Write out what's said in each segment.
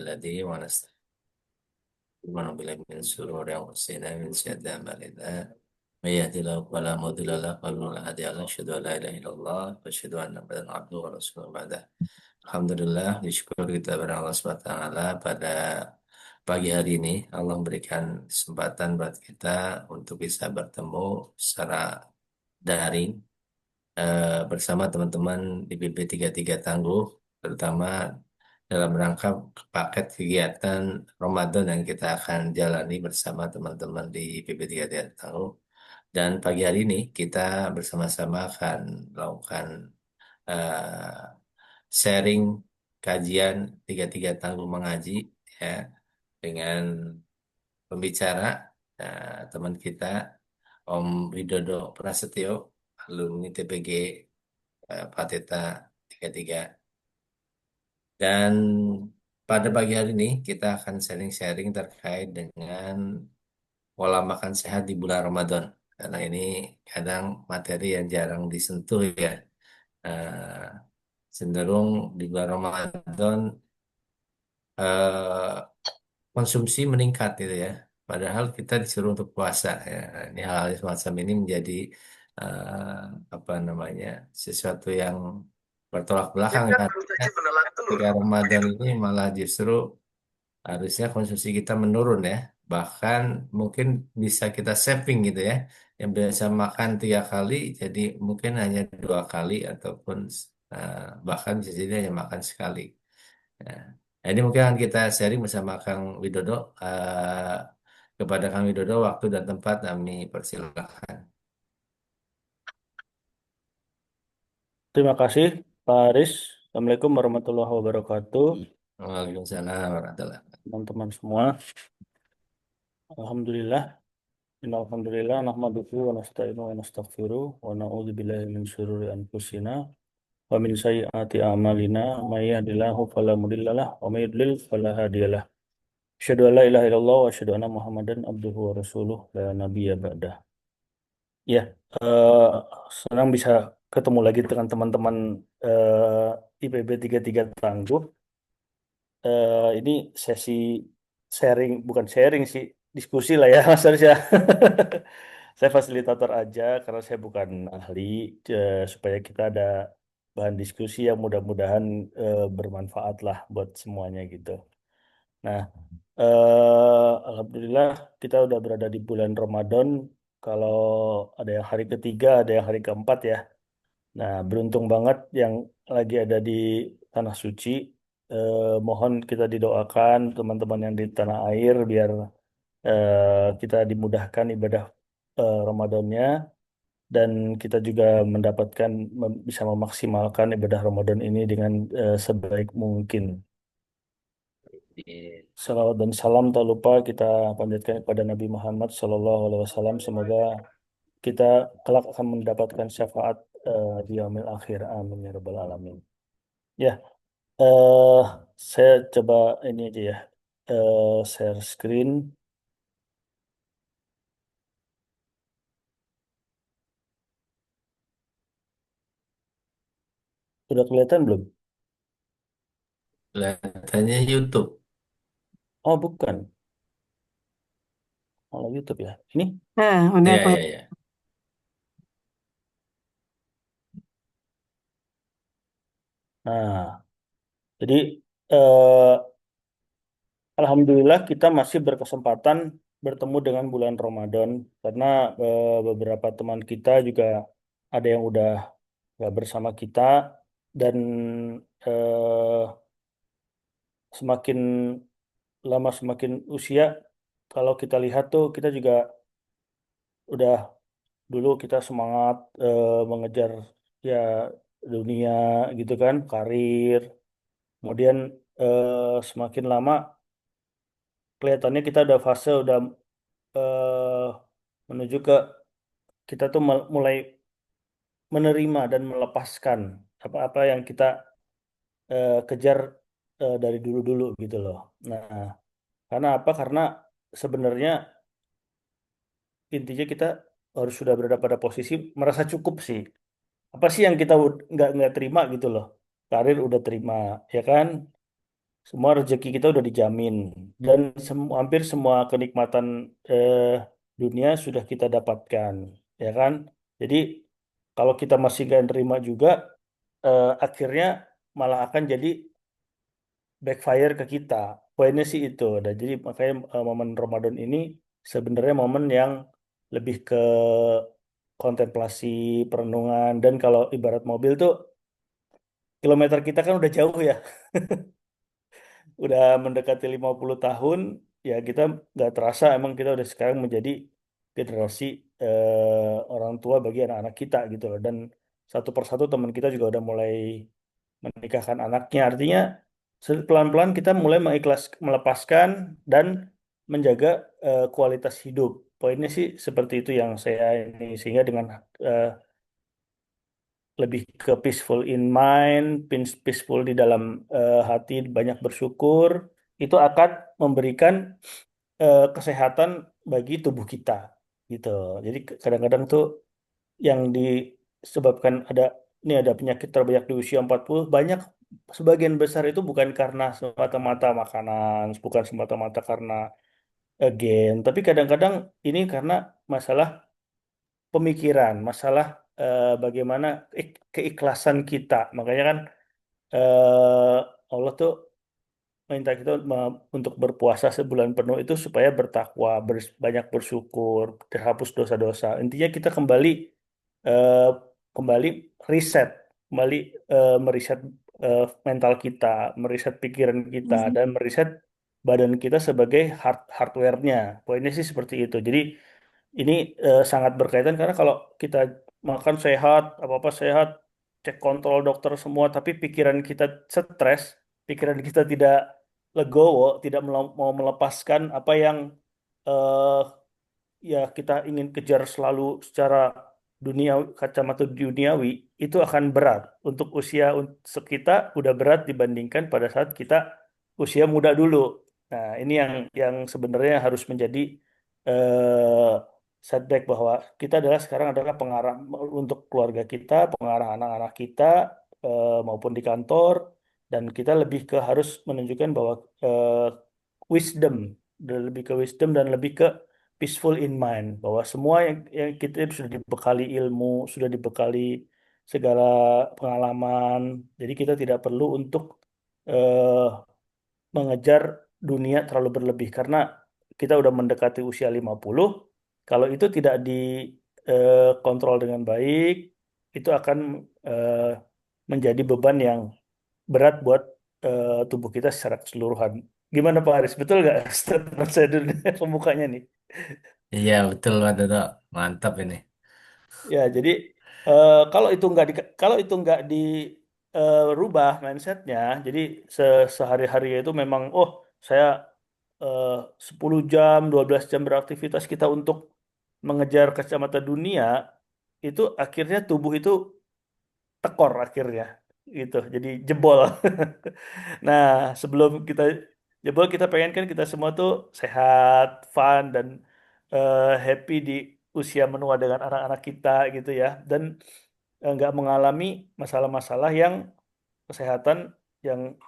الذي ونستغفره بالله من شرور أنفسنا من سيئات أعمالنا من يهدي الله فلا مضل له ومن هادي له أشهد أن لا إله إلا الله وأشهد أن محمدا عبده ورسوله بعده. Alhamdulillah, disyukur kita kepada Allah SWT pada pagi hari ini. Allah memberikan kesempatan buat kita untuk bisa bertemu secara daring bersama teman-teman di BP33 Tangguh, terutama dalam rangka paket kegiatan Ramadan yang kita akan jalani bersama teman-teman di BP33 Tangguh. Dan pagi hari ini kita bersama-sama akan melakukan eh, sharing kajian 33 Tangguh mengaji ya dengan pembicara teman kita Om Widodo Prasetyo, alumni TPG Pateta 33. Dan pada pagi hari ini kita akan sharing-sharing terkait dengan pola makan sehat di bulan Ramadan. Karena ini kadang materi yang jarang disentuh ya. Eh, Cenderung di bulan Ramadan eh, konsumsi meningkat gitu ya. Padahal kita disuruh untuk puasa ya. Ini hal-hal semacam ini menjadi apa namanya sesuatu yang bertolak belakang Kita ya. baru saja menelan telur. Ketika Ramadan Begitu. ini malah justru harusnya konsumsi kita menurun ya. Bahkan mungkin bisa kita saving gitu ya. Yang biasa makan 3 kali jadi mungkin hanya 2 kali ataupun bahkan bisa jadi hanya makan sekali. Ya. Nah, ini mungkin akan kita sharing bersama Kang Widodo. Kepada Kang Widodo, waktu dan tempat kami persilahkan. Terima kasih, Pak Aris. Assalamualaikum warahmatullahi wabarakatuh, Waalaikumsalam warahmatullahi wabarakatuh. teman-teman semua. Alhamdulillah, innalhamdulillah, nahmaduhu wa nasta'inu wa nastaghfiruh wa na'udzu billahi min syururi anfusina wa min sayyiati a'malina may yahdihillahu fala mudhillalah wa may yudlil fala hadiyalah. Asyhadu an la ilaha illallah wa asyhadu anna Muhammadan abduhu wa rasuluh la nabiyya ba'dah. Ya, eh, senang bisa ketemu lagi dengan teman-teman IPB 33 Tangguh. Ini sesi sharing, bukan sharing sih, diskusi lah ya, Mas Aris ya. Saya fasilitator aja karena saya bukan ahli, supaya kita ada bahan diskusi yang mudah-mudahan bermanfaat lah buat semuanya gitu. Nah, Alhamdulillah kita udah berada di bulan Ramadan. Kalau ada yang hari ketiga, ada yang hari keempat ya. Nah, beruntung banget yang lagi ada di Tanah Suci. Mohon kita didoakan teman-teman yang di tanah air biar kita dimudahkan ibadah Ramadannya dan kita juga mendapatkan bisa memaksimalkan ibadah Ramadan ini dengan sebaik mungkin. Salawat dan salam tak lupa kita panjatkan kepada Nabi Muhammad SAW. Semoga kita kelak akan mendapatkan syafaat di yaumil akhir. Amin ya rabbal alamin. Ya, eh saya coba ini aja ya, share screen. Udah kelihatan belum? Kelihatannya YouTube. Oh, bukan. Malah YouTube ya. Ini? Udah Ya, aku. ya, ya. Nah, jadi eh, Alhamdulillah kita masih berkesempatan bertemu dengan bulan Ramadan karena beberapa teman kita juga ada yang udah nggak bersama kita dan eh, semakin lama semakin usia kalau kita lihat tuh kita juga udah dulu kita semangat mengejar ya dunia gitu kan, karir. Kemudian semakin lama kelihatannya kita udah fase udah eh, menuju ke kita tuh mulai menerima dan melepaskan apa-apa yang kita kejar dari dulu-dulu gitu loh. Nah, karena apa? Karena sebenarnya intinya kita harus sudah berada pada posisi merasa cukup sih. Apa sih yang kita nggak terima gitu loh? Karir udah terima, ya kan? semua rezeki kita udah dijamin dan hampir semua kenikmatan eh, dunia sudah kita dapatkan, ya kan? Jadi kalau kita masih gak nerima juga, akhirnya malah akan jadi backfire ke kita. Poinnya sih itu. Dan jadi makanya momen Ramadan ini sebenarnya momen yang lebih ke kontemplasi, perenungan, dan kalau ibarat mobil tuh kilometer kita kan udah jauh ya, udah mendekati 50 tahun, ya kita nggak terasa emang kita udah sekarang menjadi generasi orang tua bagi anak-anak kita gitu loh. Dan satu persatu teman kita juga udah mulai menikahkan anaknya. Artinya pelan-pelan kita mulai melepaskan dan menjaga kualitas hidup. Poinnya sih seperti itu yang saya ini, sehingga dengan eh, lebih ke peaceful in mind, peaceful di dalam hati, banyak bersyukur, itu akan memberikan kesehatan bagi tubuh kita gitu. Jadi kadang-kadang tuh yang disebabkan ini ada penyakit terbanyak di usia 40 banyak, sebagian besar itu bukan karena semata-mata makanan, bukan semata-mata karena gen, tapi kadang-kadang ini karena masalah pemikiran, masalah bagaimana keikhlasan kita. Makanya kan Allah tuh minta kita untuk berpuasa sebulan penuh itu supaya bertakwa, banyak bersyukur, terhapus dosa-dosa. Intinya kita eh, kembali riset, kembali meriset mental kita, meriset pikiran kita, dan meriset badan kita sebagai hardware-nya. Poinnya sih seperti itu. Jadi ini sangat berkaitan karena kalau kita makan sehat, apa-apa sehat, cek kontrol dokter semua, tapi pikiran kita stres, pikiran kita tidak legowo, tidak mau melepaskan apa yang eh, ya kita ingin kejar selalu secara dunia, kacamata duniawi, itu akan berat untuk usia kita, udah berat dibandingkan pada saat kita usia muda dulu. Nah, ini yang sebenarnya harus menjadi eh, setback, bahwa kita sekarang adalah pengarah untuk keluarga kita, pengarah anak-anak kita maupun di kantor, dan kita lebih ke harus menunjukkan bahwa wisdom, dan lebih ke wisdom dan lebih ke peaceful in mind, bahwa semua yang kita sudah dibekali ilmu, sudah dibekali segala pengalaman, jadi kita tidak perlu untuk eh, mengejar dunia terlalu berlebih karena kita udah mendekati usia 50. Kalau itu tidak dikontrol dengan baik, itu akan eh, menjadi beban yang berat buat tubuh kita secara keseluruhan. Gimana Pak Haris? Betul nggak statement saya dulu pembukanya nih? Iya betul Pak Dodo, mantap ini. Ya, jadi kalau itu nggak dirubah mindsetnya, jadi sehari-hari itu memang, oh saya eh, 10 jam, 12 jam beraktivitas kita untuk mengejar kacamata dunia, itu akhirnya tubuh itu tekor akhirnya, gitu. Jadi jebol. Nah, sebelum kita jebol, kita pengen kan kita semua tuh sehat, fun, dan happy di usia menua dengan anak-anak kita gitu ya. Dan nggak mengalami masalah-masalah yang kesehatan yang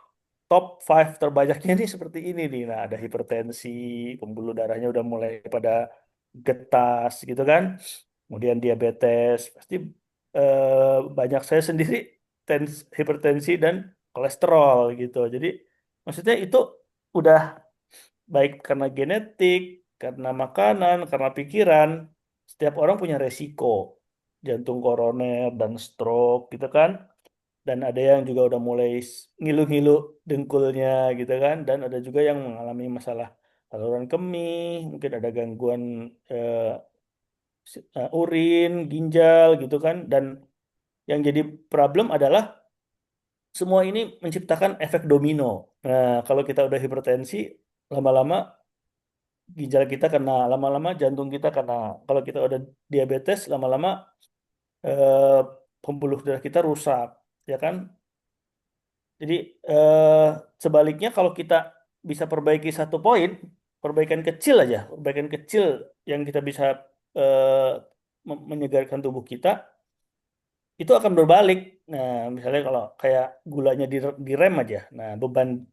top 5 terbanyaknya ini seperti ini nih. Nah, ada hipertensi, pembuluh darahnya udah mulai pada getas gitu kan. Kemudian diabetes, pasti banyak saya sendiri hipertensi dan kolesterol gitu. Jadi maksudnya itu udah baik karena genetik, karena makanan, karena pikiran. Setiap orang punya resiko jantung koroner dan stroke gitu kan. Dan ada yang juga udah mulai ngilu-ngilu dengkulnya gitu kan. Dan ada juga yang mengalami masalah saluran kemih, mungkin ada gangguan urin, ginjal gitu kan. Dan yang jadi problem adalah semua ini menciptakan efek domino. Nah, kalau kita udah hipertensi, lama-lama ginjal kita kena, lama-lama jantung kita kena. Kalau kita udah diabetes, lama-lama eh, pembuluh darah kita rusak, ya kan? Jadi eh, sebaliknya kalau kita bisa perbaiki satu poin, perbaikan kecil aja, perbaikan kecil yang kita bisa eh, menyegarkan tubuh kita, itu akan berbalik. Nah, misalnya kalau kayak gulanya direm aja, nah beban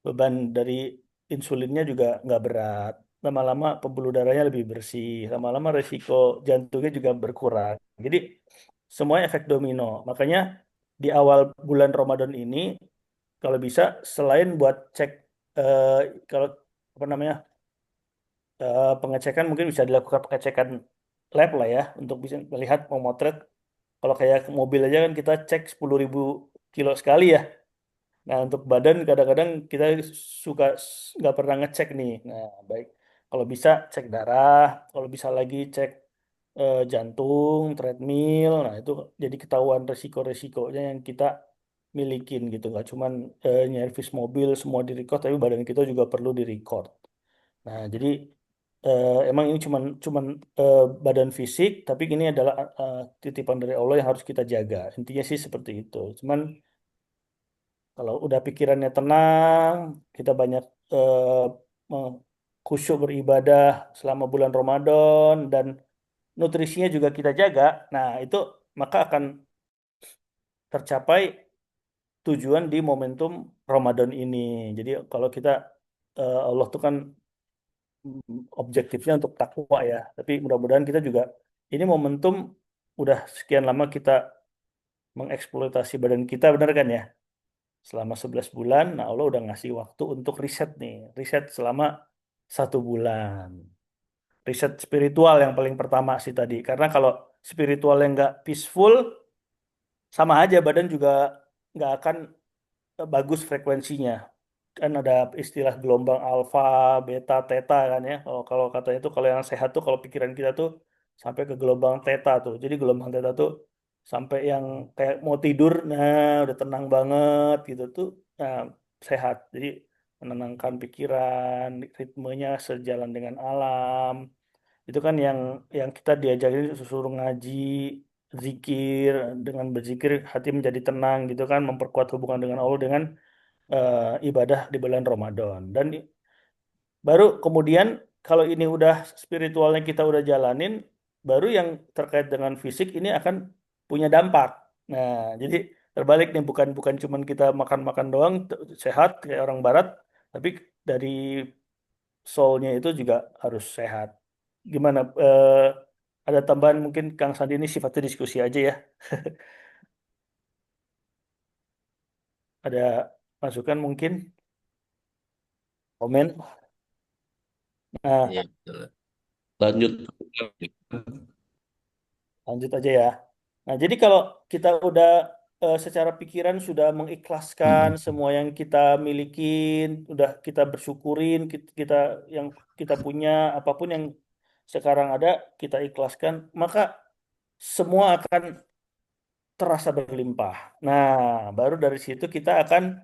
beban dari insulinnya juga nggak berat. Lama-lama pembuluh darahnya lebih bersih, lama-lama resiko jantungnya juga berkurang. Jadi semuanya efek domino. Makanya di awal bulan Ramadan ini, kalau bisa selain buat cek eh, kalau apa namanya pengecekan mungkin bisa dilakukan pengecekan lab lah ya untuk bisa melihat memotret. Kalau kayak mobil aja kan kita cek 10.000 kilo sekali ya. Nah, untuk badan kadang-kadang kita suka nggak pernah ngecek nih. Nah, baik. Kalau bisa cek darah, kalau bisa lagi cek jantung, treadmill. Nah, itu jadi ketahuan resiko-resikonya yang kita milikin gitu. Nggak cuman nyervis mobil semua di record, tapi badan kita juga perlu di record. Nah, jadi emang ini cuman cuman badan fisik, tapi ini adalah titipan dari Allah yang harus kita jaga. Intinya sih seperti itu. Cuman kalau udah pikirannya tenang, kita banyak me- khusyuk beribadah selama bulan Ramadan dan nutrisinya juga kita jaga. Nah, itu maka akan tercapai tujuan di momentum Ramadan ini. Jadi kalau kita Allah tuh kan objektifnya untuk takwa ya. Tapi mudah-mudahan kita juga ini momentum udah sekian lama kita mengeksploitasi badan kita, benar kan ya? Selama 11 bulan, nah Allah udah ngasih waktu untuk riset nih. Riset selama 1 bulan. Riset spiritual yang paling pertama sih tadi. Karena kalau spiritual yang nggak peaceful, sama aja badan juga nggak akan bagus frekuensinya. Kan ada istilah gelombang alfa, beta, theta kan ya. Kalau kalau katanya tuh kalau yang sehat tuh kalau pikiran kita tuh sampai ke gelombang theta tuh. Jadi gelombang theta tuh sampai yang kayak mau tidur, nah udah tenang banget gitu tuh, nah sehat. Jadi menenangkan pikiran, ritmenya sejalan dengan alam. Itu kan yang kita diajarin suruh ngaji, zikir, dengan berzikir hati menjadi tenang gitu kan, memperkuat hubungan dengan Allah dengan ibadah di bulan Ramadan. Dan baru kemudian kalau ini udah spiritualnya kita udah jalanin, baru yang terkait dengan fisik ini akan punya dampak. Nah, jadi terbalik nih, bukan bukan cuman kita makan-makan doang sehat kayak orang barat, tapi dari soulnya itu juga harus sehat. Gimana? Ada tambahan mungkin Kang Sandi, ini sifatnya diskusi aja ya. Ada masukan mungkin, komen. Iya, Nah, betul. Lanjut. lanjut aja ya. Nah, jadi kalau kita udah secara pikiran sudah mengikhlaskan semua yang kita milikin, udah kita bersyukurin, kita yang kita punya, apapun yang sekarang ada, kita ikhlaskan, maka semua akan terasa berlimpah. Nah, baru dari situ kita akan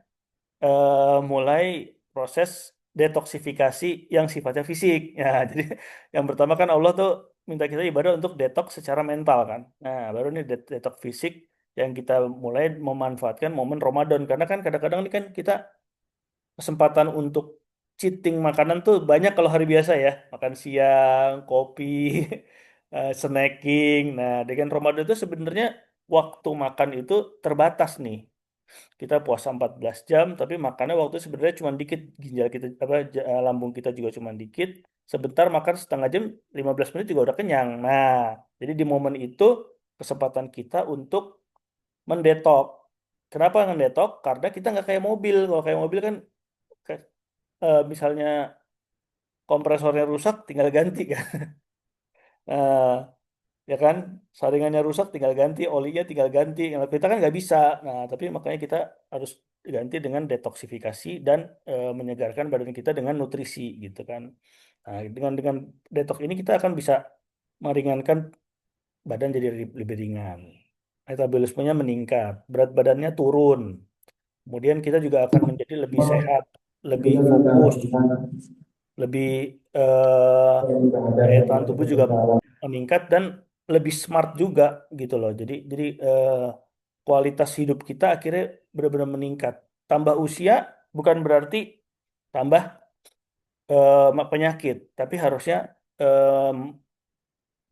mulai proses detoksifikasi yang sifatnya fisik. Ya, jadi yang pertama kan Allah tuh minta kita ibadah untuk detox secara mental kan. Nah, baru nih detox fisik yang kita mulai memanfaatkan momen Ramadan. Karena kan kadang-kadang ini kan kita kesempatan untuk cheating makanan tuh banyak kalau hari biasa ya. Makan siang, kopi, snacking. Nah, dengan Ramadan itu sebenarnya waktu makan itu terbatas nih. Kita puasa 14 jam tapi makannya waktu sebenarnya cuma dikit, ginjal kita apa lambung kita juga cuma dikit, sebentar makan setengah jam, 15 menit juga udah kenyang. Nah, jadi di momen itu kesempatan kita untuk mendetok. Kenapa mendetok? Karena kita nggak kayak mobil. Kalau kayak mobil kan misalnya kompresornya rusak tinggal ganti kan. Nah, ya kan, saringannya rusak tinggal ganti, olinya tinggal ganti. Kalau kita kan nggak bisa. Nah, tapi makanya kita harus ganti dengan detoksifikasi dan menyegarkan badan kita dengan nutrisi gitu kan. Nah, dengan detox ini kita akan bisa meringankan badan jadi lebih ringan, metabolismenya meningkat, berat badannya turun, kemudian kita juga akan menjadi lebih sehat, lebih fokus, lebih daya tahan tubuh juga meningkat dan lebih smart juga gitu loh. Jadi kualitas hidup kita akhirnya benar-benar meningkat. Tambah usia bukan berarti tambah penyakit, tapi harusnya eh,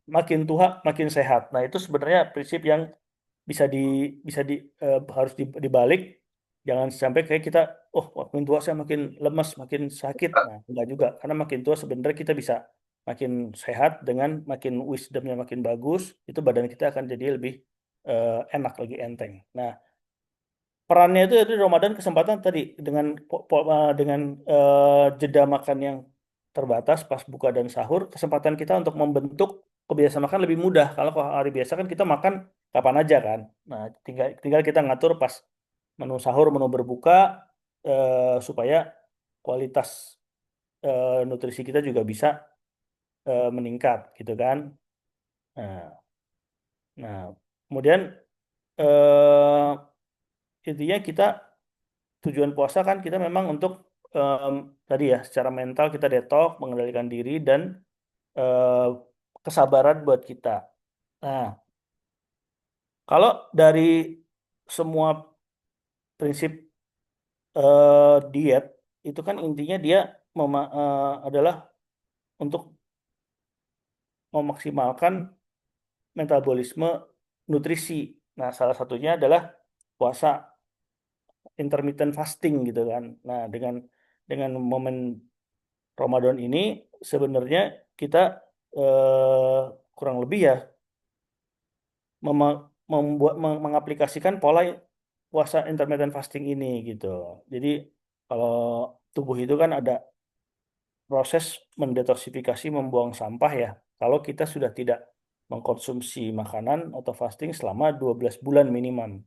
makin tua makin sehat. Nah, itu sebenarnya prinsip yang bisa di bisa di harus dibalik. Jangan sampai kayak kita oh makin tua saya makin lemas, makin sakit. Nah, enggak juga. Karena makin tua sebenarnya kita bisa makin sehat dengan makin wisdomnya makin bagus, itu badan kita akan jadi lebih enak, lagi enteng. Nah, perannya itu di Ramadan kesempatan tadi dengan dengan jeda makan yang terbatas pas buka dan sahur, kesempatan kita untuk membentuk kebiasaan makan lebih mudah. Kalau hari biasa kan kita makan kapan aja kan. Nah, tinggal tinggal kita ngatur pas menu sahur, menu berbuka, supaya kualitas nutrisi kita juga bisa meningkat gitu kan. Nah, nah, kemudian intinya kita tujuan puasa kan kita memang untuk em, tadi ya secara mental kita detox, mengendalikan diri dan eh, kesabaran buat kita. Nah, kalau dari semua prinsip diet itu kan intinya dia adalah untuk memaksimalkan metabolisme nutrisi. Nah, salah satunya adalah puasa intermittent fasting gitu kan. Nah, dengan momen Ramadan ini sebenarnya kita kurang lebih ya mengaplikasikan pola puasa intermittent fasting ini gitu. Jadi kalau tubuh itu kan ada proses mendetoksifikasi, membuang sampah ya. Kalau kita sudah tidak mengkonsumsi makanan atau fasting selama 12 bulan minimum.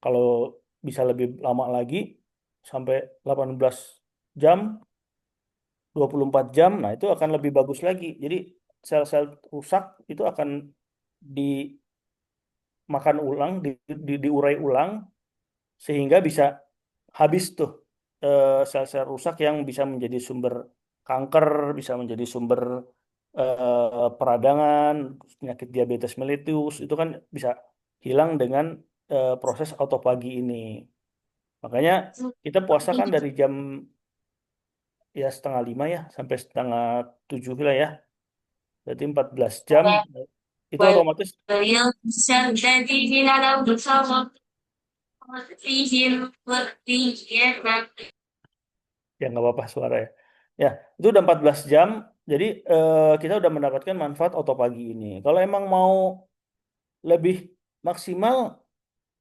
Kalau bisa lebih lama lagi sampai 18 jam, 24 jam, nah itu akan lebih bagus lagi. Jadi sel-sel rusak itu akan dimakan ulang, diurai ulang sehingga bisa habis tuh sel-sel rusak yang bisa menjadi sumber kanker, bisa menjadi sumber peradangan, penyakit diabetes mellitus itu kan bisa hilang dengan proses autopagi ini. Makanya kita puasa kan dari jam ya setengah lima ya sampai setengah tujuh lah ya. Berarti 14 jam. Itu otomatis ya nggak apa-apa suara ya. Ya, itu udah 14 jam. Jadi kita udah mendapatkan manfaat autopagi ini. Kalau emang mau lebih maksimal,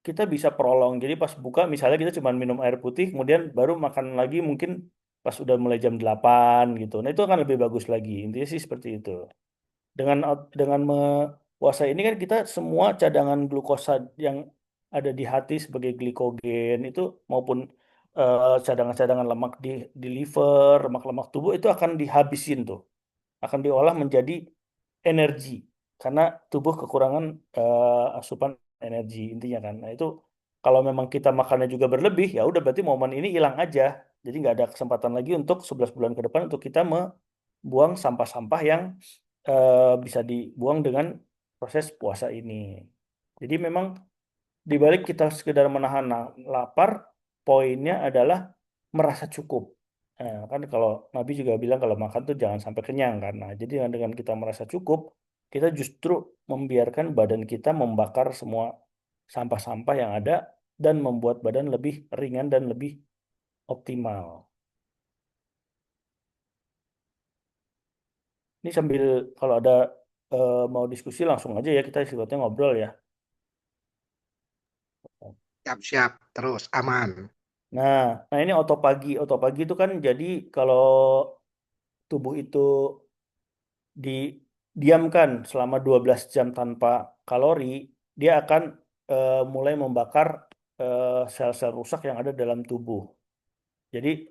kita bisa prolong. Jadi pas buka misalnya kita cuma minum air putih, kemudian baru makan lagi mungkin pas udah mulai jam 8 gitu. Nah, itu akan lebih bagus lagi. Intinya sih seperti itu. Dengan puasa ini kan kita semua cadangan glukosa yang ada di hati sebagai glikogen itu maupun cadangan-cadangan lemak di liver, lemak-lemak tubuh itu akan dihabisin tuh, akan diolah menjadi energi karena tubuh kekurangan asupan energi intinya kan. Nah, itu kalau memang kita makannya juga berlebih ya udah berarti momen ini hilang aja. Jadi nggak ada kesempatan lagi untuk 11 bulan ke depan untuk kita membuang sampah-sampah yang bisa dibuang dengan proses puasa ini. Jadi memang di balik kita sekedar menahan lapar, poinnya adalah merasa cukup. Kan kalau Nabi juga bilang kalau makan tuh jangan sampai kenyang kan. Nah, jadi dengan kita merasa cukup, kita justru membiarkan badan kita membakar semua sampah-sampah yang ada dan membuat badan lebih ringan dan lebih optimal. Ini sambil kalau ada mau diskusi langsung aja ya kita sifatnya ngobrol ya. Siap-siap, terus aman. Nah, nah ini otopagi. Otopagi itu kan jadi kalau tubuh itu didiamkan selama 12 jam tanpa kalori, dia akan mulai membakar sel-sel rusak yang ada dalam tubuh. Jadi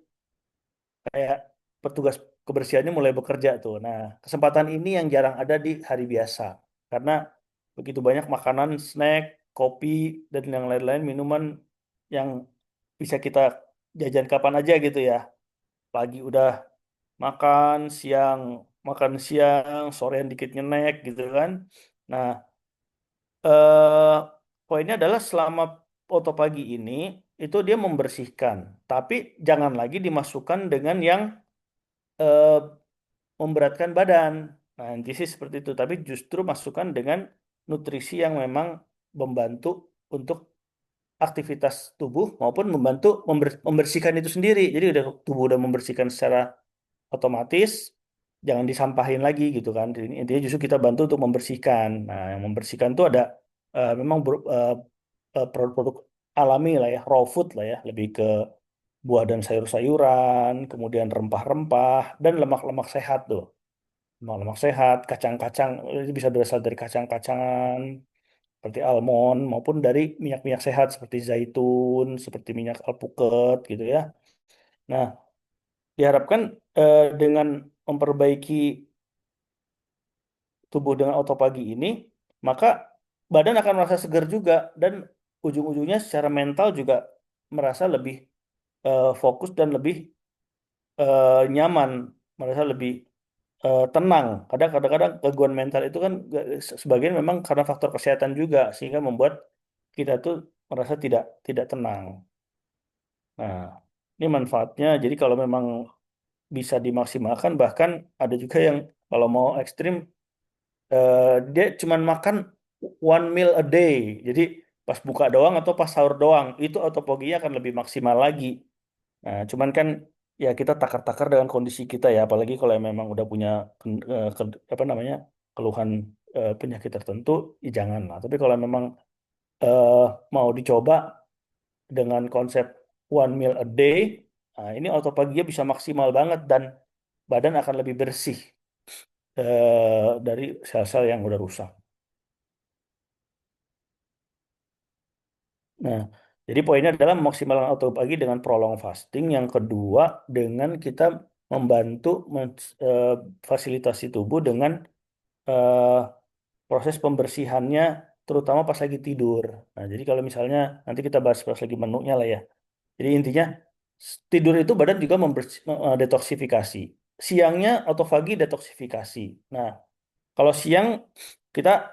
kayak petugas kebersihannya mulai bekerja tuh. Nah, kesempatan ini yang jarang ada di hari biasa. Karena begitu banyak makanan, snack, kopi, dan yang lain-lain minuman yang bisa kita jajan kapan aja gitu ya. Pagi udah makan siang, sorean dikit nyenek gitu kan. Nah, eh, poinnya adalah selama foto pagi ini itu dia membersihkan, tapi jangan lagi dimasukkan dengan yang eh, memberatkan badan. Nah, nanti sih seperti itu, tapi justru masukkan dengan nutrisi yang memang membantu untuk aktivitas tubuh maupun membantu membersihkan itu sendiri. Jadi udah tubuh udah membersihkan secara otomatis, jangan disampahin lagi gitu kan. Intinya justru kita bantu untuk membersihkan. Nah, yang membersihkan itu ada memang produk-produk alami lah ya, raw food lah ya, lebih ke buah dan sayur-sayuran, kemudian rempah-rempah dan lemak-lemak sehat tuh. Lemak-lemak sehat, kacang-kacang itu bisa berasal dari kacang-kacangan seperti almond maupun dari minyak-minyak sehat seperti zaitun, seperti minyak alpukat gitu ya. Nah, diharapkan dengan memperbaiki tubuh dengan autopagi ini, maka badan akan merasa segar juga dan ujung-ujungnya secara mental juga merasa lebih fokus dan lebih nyaman, merasa lebih tenang. Kadang-kadang gangguan mental itu kan sebagian memang karena faktor kesehatan juga sehingga membuat kita tuh merasa tidak tidak tenang. Nah, ini manfaatnya. Jadi kalau memang bisa dimaksimalkan, bahkan ada juga yang kalau mau ekstrim eh, dia cuman makan one meal a day. Jadi pas buka doang atau pas sahur doang, itu autopoginya akan lebih maksimal lagi. Nah, cuman kan ya kita takar-takar dengan kondisi kita ya, apalagi kalau yang memang udah punya apa namanya keluhan penyakit tertentu, ya jangan lah. Tapi kalau memang eh, mau dicoba dengan konsep one meal a day, nah, ini autophagia bisa maksimal banget dan badan akan lebih bersih dari sel-sel yang udah rusak. Nah, jadi poinnya adalah memaksimalkan autophagy dengan prolong fasting. Yang kedua, dengan kita membantu fasilitasi tubuh dengan eh, proses pembersihannya, terutama pas lagi tidur. Nah, jadi kalau misalnya nanti kita bahas pas lagi menunya lah ya. Jadi intinya tidur itu badan juga detoksifikasi. Siangnya autofagi detoksifikasi. Nah, kalau siang kita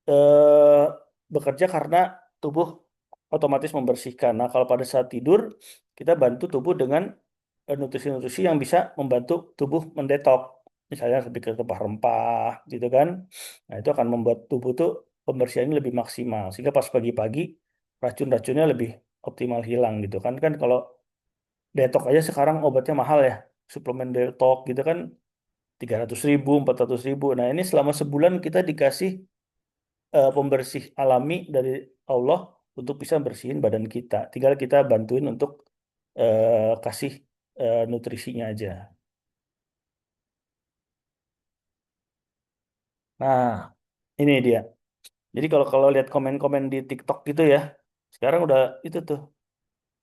eh, bekerja karena tubuh otomatis membersihkan. Nah, kalau pada saat tidur kita bantu tubuh dengan nutrisi-nutrisi yang bisa membantu tubuh mendetok. Misalnya lebih ke rempah-rempah gitu kan. Nah, itu akan membuat tubuh tuh pembersihannya lebih maksimal. Sehingga pas pagi-pagi racun-racunnya lebih optimal hilang gitu kan. Kan kalau detok aja sekarang obatnya mahal ya. Suplemen detok gitu kan 300.000, 400.000. Nah, ini selama sebulan kita dikasih pembersih alami dari Allah untuk bisa bersihin badan kita. Tinggal kita bantuin untuk kasih nutrisinya aja. Nah, ini dia. Jadi kalau kalau lihat komen-komen di TikTok gitu ya, sekarang udah itu tuh,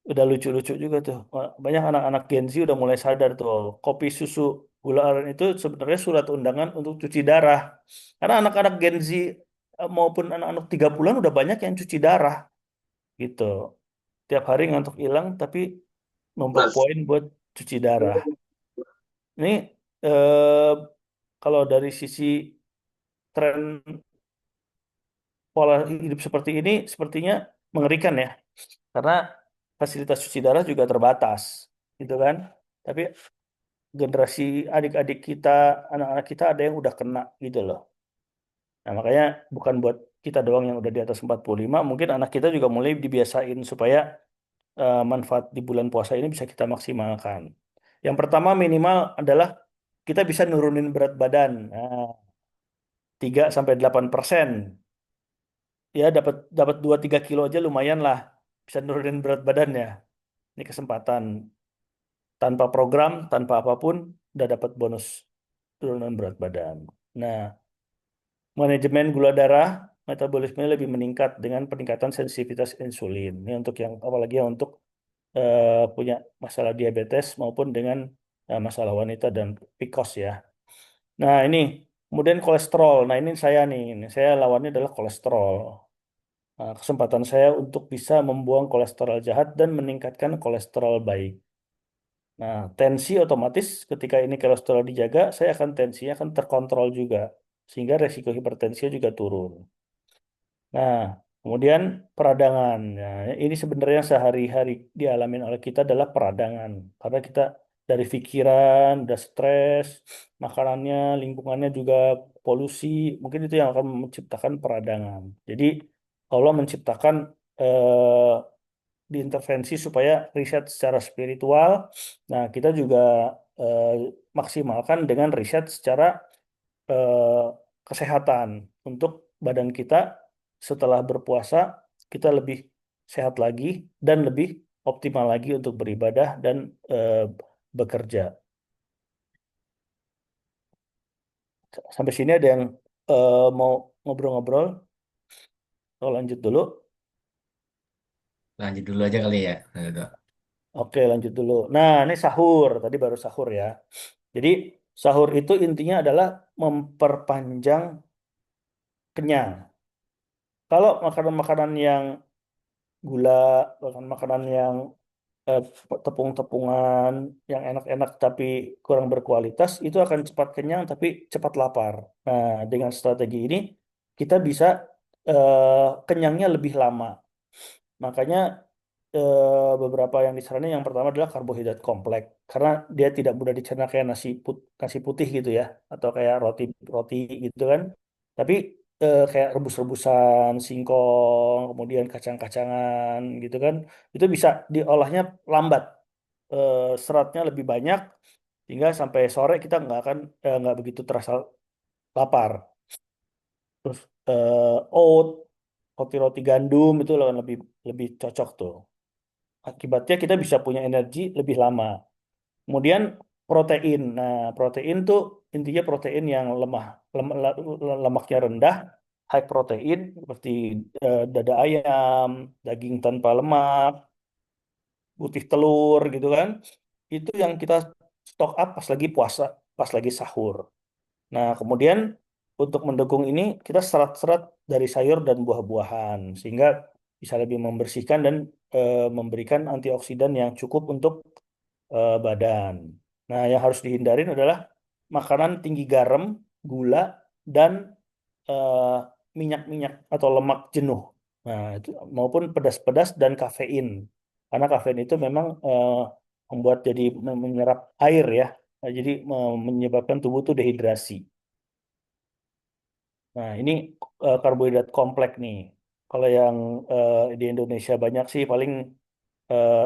udah lucu-lucu juga tuh. Wah, banyak anak-anak Gen Z udah mulai sadar tuh, kopi susu gula aren itu sebenarnya surat undangan untuk cuci darah. Karena anak-anak Gen Z maupun anak-anak 30-an udah banyak yang cuci darah gitu. Tiap hari ngantuk hilang tapi nomor poin buat cuci darah. Ini eh, kalau dari sisi tren pola hidup seperti ini sepertinya mengerikan ya, karena fasilitas cuci darah juga terbatas, gitu kan? Tapi generasi adik-adik kita, anak-anak kita ada yang udah kena gitu loh. Nah, makanya bukan buat kita doang yang udah di atas 45, mungkin anak kita juga mulai dibiasain supaya manfaat di bulan puasa ini bisa kita maksimalkan. Yang pertama minimal adalah kita bisa nurunin berat badan. Nah, 3 sampai 8%. Ya dapat dapat 2 3 kilo aja lumayan lah. Bisa nurunin berat badannya. Ini kesempatan tanpa program, tanpa apapun udah dapat bonus turunan berat badan. Nah, manajemen gula darah, metabolisme lebih meningkat dengan peningkatan sensitivitas insulin. Ini untuk yang apalagi yang untuk punya masalah diabetes maupun dengan masalah wanita dan PCOS ya. Nah, ini kemudian kolesterol. Nah, ini saya nih, ini saya lawannya adalah kolesterol. Nah, kesempatan saya untuk bisa membuang kolesterol jahat dan meningkatkan kolesterol baik. Nah, tensi otomatis ketika ini kolesterol dijaga, saya akan tensinya akan terkontrol juga. Sehingga resiko hipertensi juga turun. Nah, kemudian peradangan. Nah, ini sebenarnya sehari-hari dialami oleh kita adalah peradangan. Karena kita dari pikiran, udah stres, makanannya, lingkungannya juga polusi. Mungkin itu yang akan menciptakan peradangan. Jadi Allah menciptakan eh, diintervensi supaya riset secara spiritual. Nah, kita juga eh, maksimalkan dengan riset secara eh, kesehatan untuk badan kita setelah berpuasa kita lebih sehat lagi dan lebih optimal lagi untuk beribadah dan bekerja. Sampai sini ada yang mau ngobrol-ngobrol? Atau lanjut dulu? Lanjut dulu aja kali ya. Nah, gitu. Oke, lanjut dulu. Nah, ini sahur. Tadi baru sahur ya. Jadi, sahur itu intinya adalah memperpanjang kenyang. Kalau makanan-makanan yang gula, bahkan makanan yang eh, tepung-tepungan, yang enak-enak tapi kurang berkualitas, itu akan cepat kenyang tapi cepat lapar. Nah, dengan strategi ini, kita bisa kenyangnya lebih lama. Makanya beberapa yang disarankan yang pertama adalah karbohidrat kompleks karena dia tidak mudah dicerna kayak nasi putih gitu ya atau kayak roti roti gitu kan. Tapi kayak rebus-rebusan, singkong, kemudian kacang-kacangan gitu kan, itu bisa diolahnya lambat, seratnya lebih banyak sehingga sampai sore kita nggak begitu terasa lapar. Terus oat, roti-roti gandum itu lebih lebih cocok tuh. Akibatnya kita bisa punya energi lebih lama. Kemudian protein. Nah, protein tuh intinya protein yang lemaknya rendah, high protein seperti dada ayam, daging tanpa lemak, putih telur gitu kan. Itu yang kita stok up pas lagi puasa, pas lagi sahur. Nah, kemudian untuk mendukung ini kita serat-serat dari sayur dan buah-buahan sehingga bisa lebih membersihkan dan memberikan antioksidan yang cukup untuk badan. Nah, yang harus dihindarin adalah makanan tinggi garam, gula, dan eh, minyak-minyak atau lemak jenuh. Nah, itu maupun pedas-pedas dan kafein. Karena kafein itu memang membuat jadi menyerap air ya. Nah, jadi menyebabkan tubuh itu dehidrasi. Nah, ini karbohidrat kompleks nih. Kalau yang di Indonesia banyak sih paling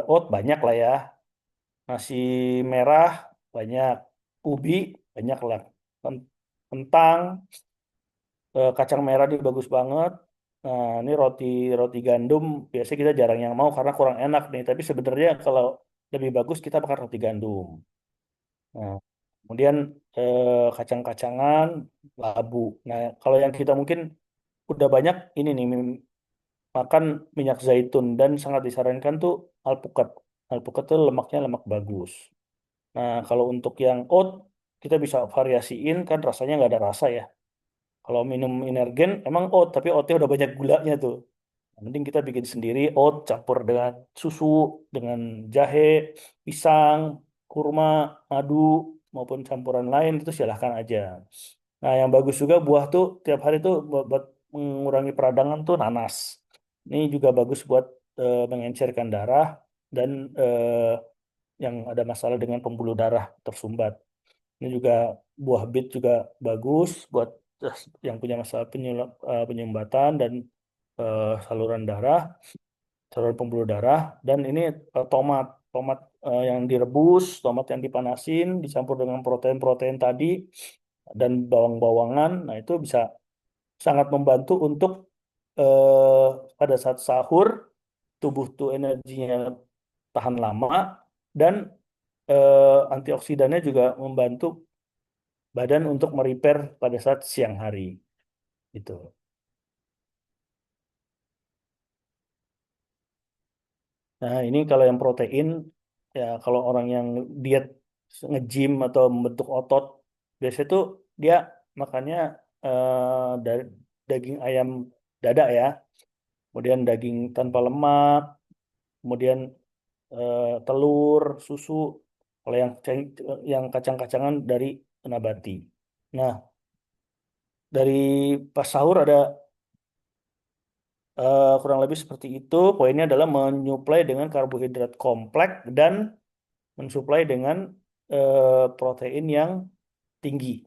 oat banyak lah ya. Nasi merah banyak, ubi banyak lah. Kentang, kacang merah ini bagus banget. Nah, ini roti roti gandum biasanya kita jarang yang mau karena kurang enak nih. Tapi sebenarnya kalau lebih bagus kita makan roti gandum. Nah, kemudian kacang-kacangan, labu. Nah, kalau yang kita mungkin udah banyak ini nih makan minyak zaitun dan sangat disarankan tuh alpukat. Alpukat tuh lemaknya lemak bagus. Nah, kalau untuk yang oat, kita bisa variasiin kan rasanya nggak ada rasa ya. Kalau minum energen, emang oat, tapi oatnya udah banyak gulanya tuh. Yang penting kita bikin sendiri oat campur dengan susu, dengan jahe, pisang, kurma, madu, maupun campuran lain itu silahkan aja. Nah, yang bagus juga buah tuh tiap hari tuh buat mengurangi peradangan tuh nanas. Ini juga bagus buat mengencerkan darah dan yang ada masalah dengan pembuluh darah tersumbat. Ini juga buah bit juga bagus buat yang punya masalah penyumbatan dan saluran darah, saluran pembuluh darah. Dan ini tomat, tomat yang direbus, tomat yang dipanasin, dicampur dengan protein-protein tadi dan bawang-bawangan. Nah, itu bisa sangat membantu untuk eh, pada saat sahur tubuh tuh energinya tahan lama dan antioksidannya juga membantu badan untuk merepair pada saat siang hari gitu. Nah, ini kalau yang protein ya kalau orang yang diet nge-gym atau membentuk otot biasanya tuh dia makannya dari daging ayam dada ya, kemudian daging tanpa lemak, kemudian telur, susu. Kalau yang kacang-kacangan dari nabati. Nah, dari pas sahur ada kurang lebih seperti itu. Poinnya adalah menyuplai dengan karbohidrat kompleks dan mensuplai dengan protein yang tinggi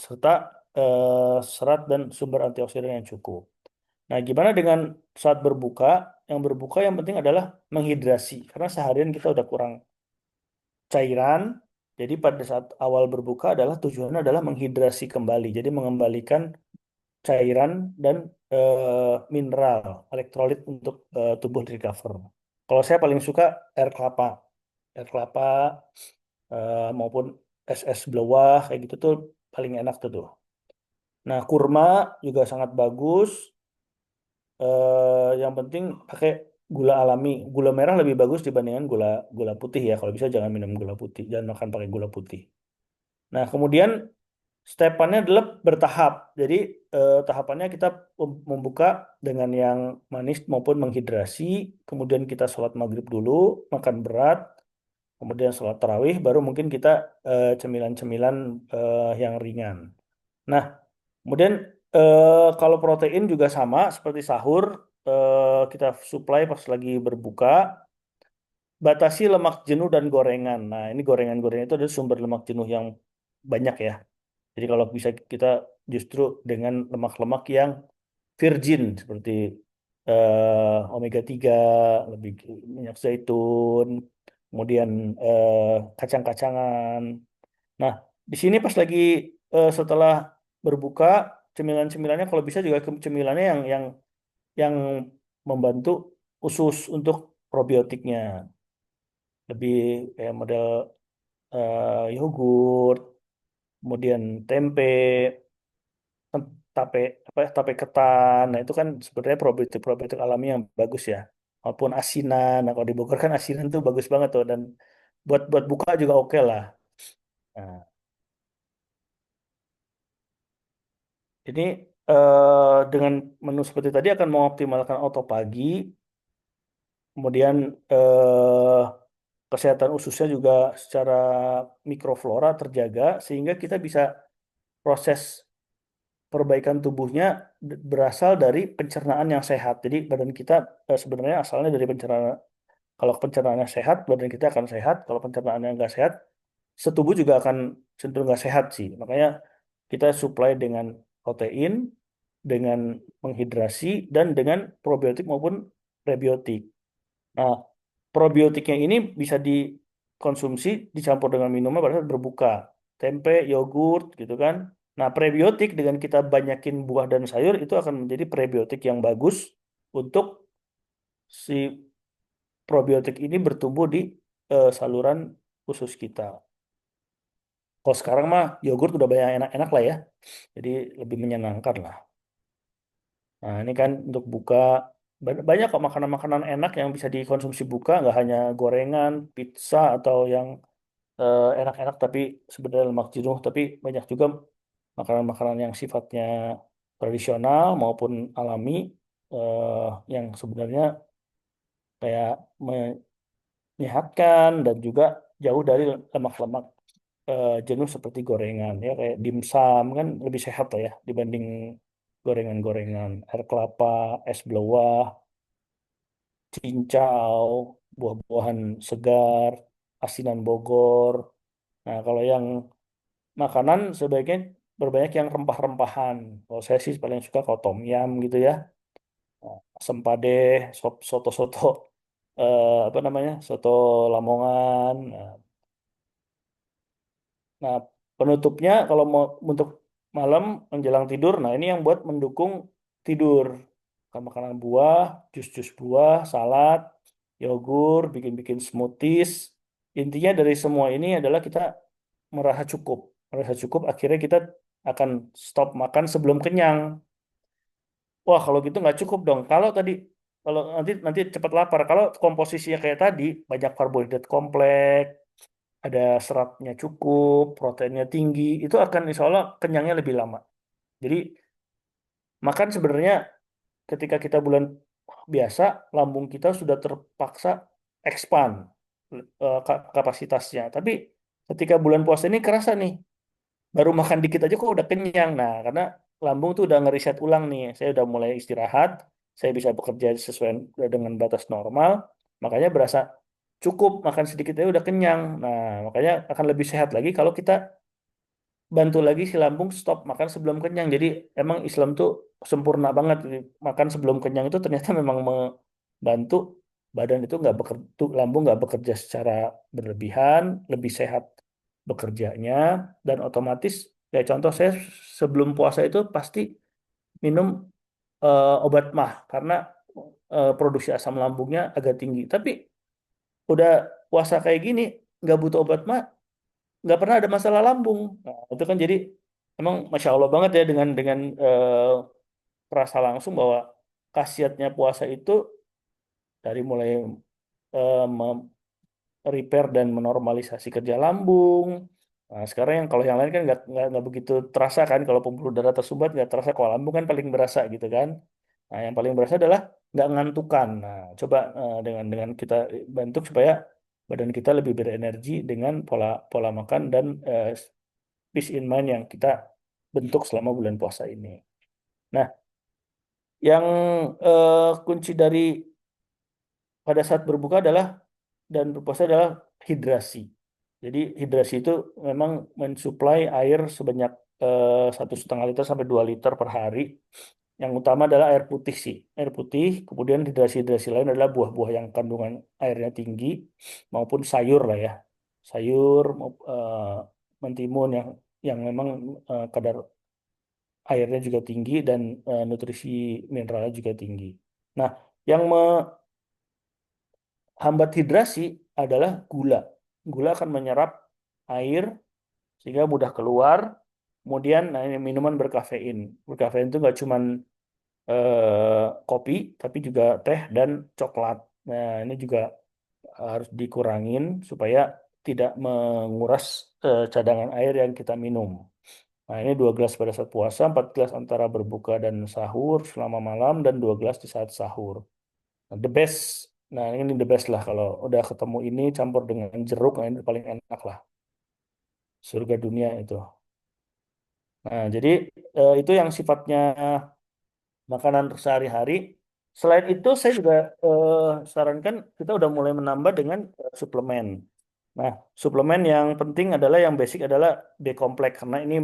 serta serat dan sumber antioksidan yang cukup. Nah, gimana dengan saat berbuka? yang berbuka yang penting adalah menghidrasi. Karena seharian kita udah kurang cairan. Jadi pada saat awal berbuka adalah tujuannya adalah menghidrasi kembali. Jadi mengembalikan cairan dan mineral, elektrolit untuk tubuh recover. Kalau saya paling suka air kelapa. Air kelapa maupun es blewah kayak gitu tuh paling enak tuh. Nah, kurma juga sangat bagus. Yang penting pakai gula alami. Gula merah lebih bagus dibandingkan gula gula putih ya. Kalau bisa jangan minum gula putih, jangan makan pakai gula putih. Nah, kemudian stepannya adalah bertahap. Jadi tahapannya kita membuka dengan yang manis maupun menghidrasi. Kemudian kita sholat maghrib dulu, makan berat. Kemudian sholat tarawih, baru mungkin kita cemilan-cemilan yang ringan. Nah, kemudian kalau protein juga sama seperti sahur, kita supply pas lagi berbuka. Batasi lemak jenuh dan gorengan. Nah, ini gorengan-gorengan itu adalah sumber lemak jenuh yang banyak ya. Jadi kalau bisa kita justru dengan lemak-lemak yang virgin seperti omega 3, lebih minyak zaitun, kemudian kacang-kacangan. Nah, di sini pas lagi setelah berbuka, cemilan-cemilannya kalau bisa juga cemilannya yang membantu usus untuk probiotiknya. Lebih kayak model yogurt, kemudian tempe, tape apa ya, tape ketan. Nah, itu kan sebenarnya probiotik alami yang bagus ya. Maupun asinan. Nah, kalau di Bogor kan asinan tuh bagus banget tuh dan buat buat buka juga oke lah. Nah, ini dengan menu seperti tadi akan mengoptimalkan autopagi, kemudian kesehatan ususnya juga secara mikroflora terjaga sehingga kita bisa proses perbaikan tubuhnya berasal dari pencernaan yang sehat. Jadi badan kita sebenarnya asalnya dari pencernaan. Kalau pencernaannya sehat, badan kita akan sehat. Kalau pencernaannya nggak sehat, setubuh juga akan cenderung nggak sehat sih. Makanya kita supply dengan protein, dengan menghidrasi, dan dengan probiotik maupun prebiotik. Nah, probiotiknya ini bisa dikonsumsi dicampur dengan minuman pada saat berbuka. Tempe, yogurt gitu kan. Nah, prebiotik dengan kita banyakin buah dan sayur itu akan menjadi prebiotik yang bagus untuk si probiotik ini bertumbuh di saluran usus kita. Kalau sekarang mah yogurt udah banyak enak-enak lah ya. Jadi lebih menyenangkan lah. Nah, ini kan untuk buka banyak kok makanan-makanan enak yang bisa dikonsumsi buka, nggak hanya gorengan, pizza atau yang enak-enak tapi sebenarnya lemak jenuh, tapi banyak juga makanan-makanan yang sifatnya tradisional maupun alami yang sebenarnya kayak menyehatkan dan juga jauh dari lemak-lemak jenuh seperti gorengan ya kayak dimsum kan lebih sehat lah ya dibanding gorengan-gorengan, air kelapa, es blewah, cincau, buah-buahan segar, asinan Bogor. Nah, kalau yang makanan sebaiknya berbanyak yang rempah-rempahan. Kalau saya sih paling suka kalau tom yum gitu ya. Nah, asam padeh, soto-soto apa namanya? Soto Lamongan. Nah, penutupnya kalau mau untuk malam menjelang tidur, nah ini yang buat mendukung tidur. Makan makanan buah, jus-jus buah, salad, yogurt, bikin-bikin smoothies. Intinya dari semua ini adalah kita merasa cukup. Merasa cukup, akhirnya kita akan stop makan sebelum kenyang. Wah, kalau gitu nggak cukup dong. Kalau nanti nanti cepat lapar. Kalau komposisinya kayak tadi, banyak karbohidrat kompleks, ada seratnya cukup, proteinnya tinggi, itu akan insya Allah kenyangnya lebih lama. Jadi makan sebenarnya ketika kita bulan biasa, lambung kita sudah terpaksa expand kapasitasnya. Tapi ketika bulan puasa ini kerasa nih, baru makan dikit aja kok udah kenyang. Nah, karena lambung tuh udah ngeriset ulang nih, saya udah mulai istirahat, saya bisa bekerja sesuai dengan batas normal, makanya berasa cukup makan sedikit aja udah kenyang. Nah, makanya akan lebih sehat lagi kalau kita bantu lagi si lambung stop makan sebelum kenyang. Jadi emang Islam tuh sempurna banget. Makan sebelum kenyang itu ternyata memang bantu badan itu nggak bekerja, lambung nggak bekerja secara berlebihan, lebih sehat bekerjanya, dan otomatis kayak contoh saya sebelum puasa itu pasti minum obat mah karena produksi asam lambungnya agak tinggi. Tapi udah puasa kayak gini nggak butuh obat mah, nggak pernah ada masalah lambung. Nah, itu kan jadi emang masya Allah banget ya dengan perasa langsung bahwa khasiatnya puasa itu dari mulai repair dan menormalisasi kerja lambung. Nah, sekarang yang kalau yang lain kan nggak begitu terasa kan, kalau pembuluh darah tersumbat nggak terasa, kalau lambung kan paling berasa gitu kan. Nah, yang paling berasa adalah nggak ngantukan. Nah, coba dengan kita bantu supaya badan kita lebih berenergi dengan pola pola makan dan peace in mind yang kita bentuk selama bulan puasa ini. Nah, yang kunci dari pada saat berbuka adalah dan berpuasa adalah hidrasi. Jadi hidrasi itu memang mensuplai air sebanyak 1,5 liter sampai 2 liter per hari. Yang utama adalah air putih sih, air putih. Kemudian hidrasi-hidrasi lain adalah buah-buah yang kandungan airnya tinggi maupun sayur lah ya, sayur mentimun yang memang kadar airnya juga tinggi dan nutrisi mineralnya juga tinggi. Nah, yang menghambat hidrasi adalah gula. Gula akan menyerap air sehingga mudah keluar. Kemudian nah ini minuman berkafein. Berkafein itu nggak cuma kopi, tapi juga teh dan coklat. Nah, ini juga harus dikurangin supaya tidak menguras cadangan air yang kita minum. Nah, ini 2 gelas pada saat puasa, 4 gelas antara berbuka dan sahur selama malam, dan 2 gelas di saat sahur. Nah, the best. Nah, ini the best lah kalau udah ketemu ini campur dengan jeruk, nah ini paling enak lah. Surga dunia itu. Nah, jadi itu yang sifatnya makanan sehari-hari. Selain itu, saya juga sarankan kita udah mulai menambah dengan suplemen. Nah, suplemen yang penting adalah yang basic adalah B-kompleks karena ini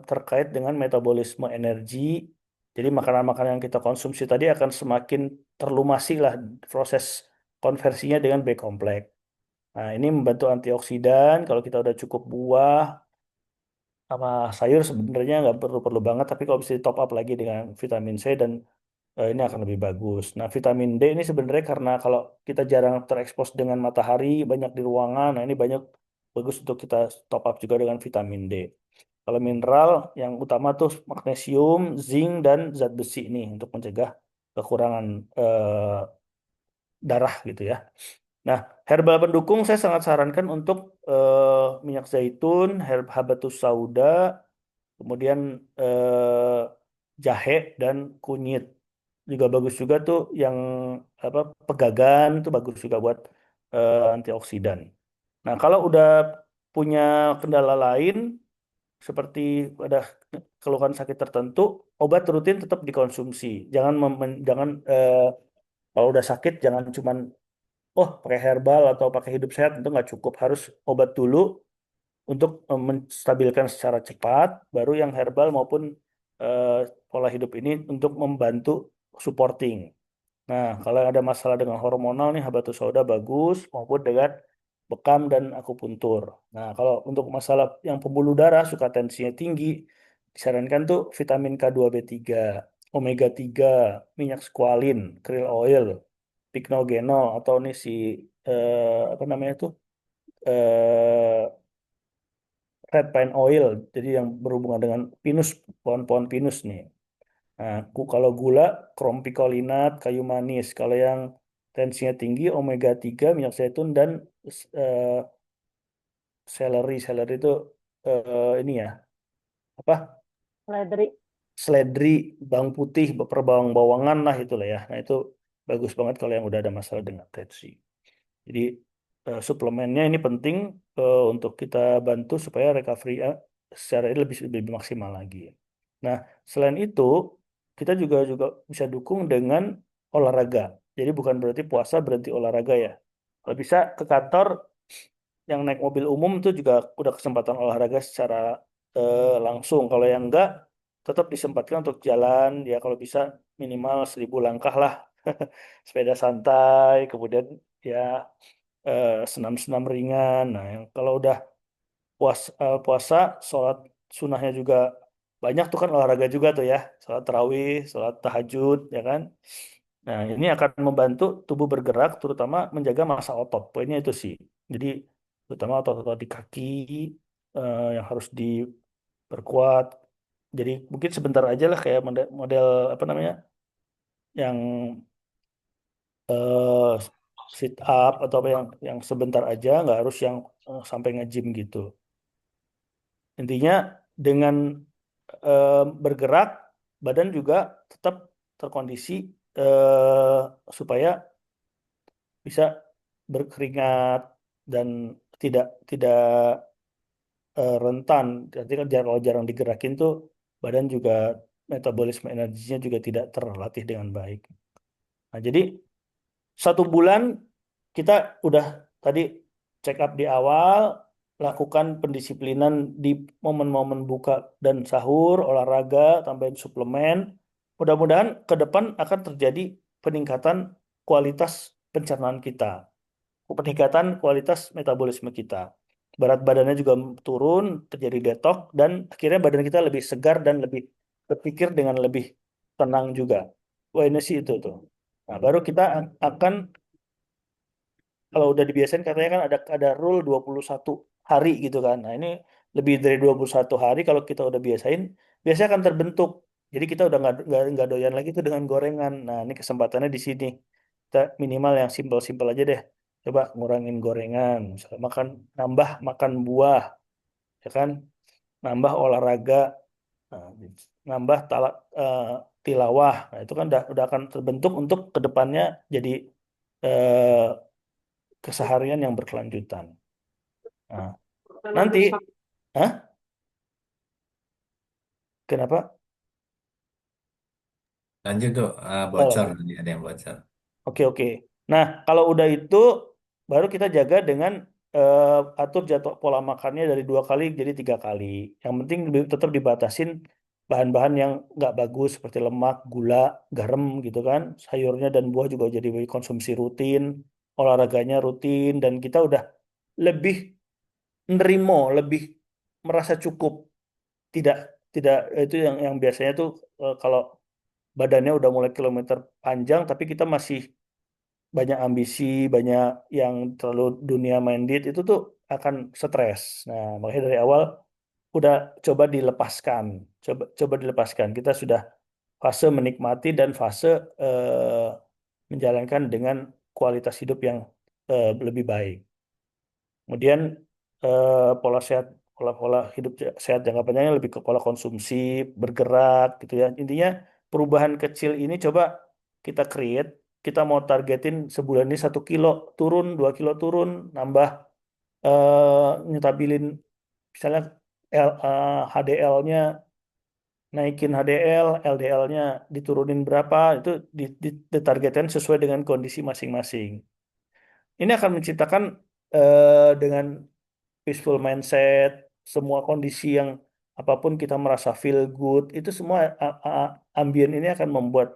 terkait dengan metabolisme energi. Jadi makanan-makanan yang kita konsumsi tadi akan semakin terlumasi lah proses konversinya dengan B-kompleks. Nah, ini membantu antioksidan. Kalau kita udah cukup buah sama sayur sebenarnya nggak perlu-perlu banget, tapi kalau bisa di top up lagi dengan vitamin C dan ini akan lebih bagus. Nah, vitamin D ini sebenarnya karena kalau kita jarang terekspos dengan matahari, banyak di ruangan, nah ini banyak bagus untuk kita top up juga dengan vitamin D. Kalau mineral yang utama tuh magnesium, zinc, dan zat besi ini untuk mencegah kekurangan darah gitu ya. Nah, herbal pendukung saya sangat sarankan untuk minyak zaitun, habatus sauda, kemudian jahe dan kunyit juga bagus juga tuh, yang apa pegagan itu bagus juga buat antioksidan. Nah, kalau udah punya kendala lain seperti ada keluhan sakit tertentu, obat rutin tetap dikonsumsi. Jangan kalau udah sakit jangan cuman oh pakai herbal atau pakai hidup sehat, itu nggak cukup, harus obat dulu untuk menstabilkan secara cepat, baru yang herbal maupun eh, pola hidup ini untuk membantu supporting. Nah, kalau ada masalah dengan hormonal nih, habatus sauda bagus, maupun dengan bekam dan akupuntur. Nah, kalau untuk masalah yang pembuluh darah, suka tensinya tinggi, disarankan tuh vitamin K2B3, omega 3, minyak squalene, krill oil, pycnogenol, atau nih si apa namanya tuh eh, red pine oil, jadi yang berhubungan dengan pinus, pohon-pohon pinus nih. Nah, kalau gula, krompicolinat, kayu manis. Kalau yang tensinya tinggi, omega 3, minyak zaitun, dan eh, seleri. Seleri itu ini ya, apa? Ledri. Seledri, bawang putih, bawang-bawangan lah itulah ya. Nah, itu bagus banget kalau yang udah ada masalah dengan tensi. Jadi suplemennya ini penting untuk kita bantu supaya recovery secara ini lebih maksimal lagi. Nah, selain itu kita juga bisa dukung dengan olahraga. Jadi bukan berarti puasa berhenti olahraga ya. Kalau bisa ke kantor yang naik mobil umum itu juga udah kesempatan olahraga secara langsung. Kalau yang enggak, tetap disempatkan untuk jalan ya, kalau bisa minimal 1.000 langkah lah sepeda santai, kemudian ya senam-senam ringan. Nah, kalau udah puasa, sholat sunnahnya juga banyak tuh kan, olahraga juga tuh ya, sholat tarawih, sholat tahajud, ya kan. Nah, ini akan membantu tubuh bergerak, terutama menjaga massa otot. Poinnya itu sih. Jadi, terutama otot-otot di kaki yang harus diperkuat. Jadi, mungkin sebentar aja lah kayak model, model apa namanya, yang eh, sit up atau apa yang sebentar aja, nggak harus yang sampai nge-gym gitu. Intinya dengan bergerak, badan juga tetap terkondisi eh, supaya bisa berkeringat dan tidak tidak rentan. Jadi kan kalau jarang digerakin tuh badan juga metabolisme energinya juga tidak terlatih dengan baik. Nah, jadi 1 bulan kita udah tadi check up di awal, lakukan pendisiplinan di momen-momen buka dan sahur, olahraga, tambahin suplemen. Mudah-mudahan ke depan akan terjadi peningkatan kualitas pencernaan kita, peningkatan kualitas metabolisme kita. Berat badannya juga turun, terjadi detox, dan akhirnya badan kita lebih segar dan lebih berpikir dengan lebih tenang juga. Wah, ini sih itu tuh. Nah, baru kita akan, kalau udah dibiasain katanya kan ada rule 21 hari gitu kan. Nah, ini lebih dari 21 hari kalau kita udah biasain, biasanya akan terbentuk. Jadi kita udah nggak doyan lagi tuh dengan gorengan. Nah, ini kesempatannya di sini. Kita minimal yang simpel-simpel aja deh. Coba ngurangin gorengan, misalnya nambah makan buah, ya kan? Nambah olahraga, nah, nambah eh, tilawah. Nah, itu kan udah akan terbentuk untuk kedepannya jadi eh, keseharian yang berkelanjutan. Nah, nanti, hah? Kenapa? Lanjut tuh, bocor Oh, tadi ada yang bocor. oke, oke. Nah, kalau udah itu, baru kita jaga dengan atur jadwal pola makannya dari 2 kali jadi 3 kali. Yang penting tetap dibatasin bahan-bahan yang nggak bagus seperti lemak, gula, garam gitu kan. Sayurnya dan buah juga jadi konsumsi rutin, olahraganya rutin, dan kita udah lebih nerimo, lebih merasa cukup. Tidak, tidak itu yang biasanya tuh kalau badannya udah mulai kilometer panjang, tapi kita masih banyak ambisi, banyak yang terlalu dunia minded, itu tuh akan stres. Nah, makanya dari awal udah coba dilepaskan, coba dilepaskan. Kita sudah fase menikmati dan fase eh, menjalankan dengan kualitas hidup yang lebih baik. Kemudian pola sehat, pola-pola hidup sehat jangka panjangnya lebih ke pola konsumsi, bergerak gitu ya. Intinya perubahan kecil ini coba kita create. Kita mau targetin sebulan ini 1 kilo turun, 2 kilo turun, nambah nyetabilin misalnya HDL-nya, naikin HDL, LDL-nya diturunin berapa, itu ditargetkan sesuai dengan kondisi masing-masing. Ini akan menciptakan dengan peaceful mindset, semua kondisi yang apapun kita merasa feel good, itu semua ambien ini akan membuat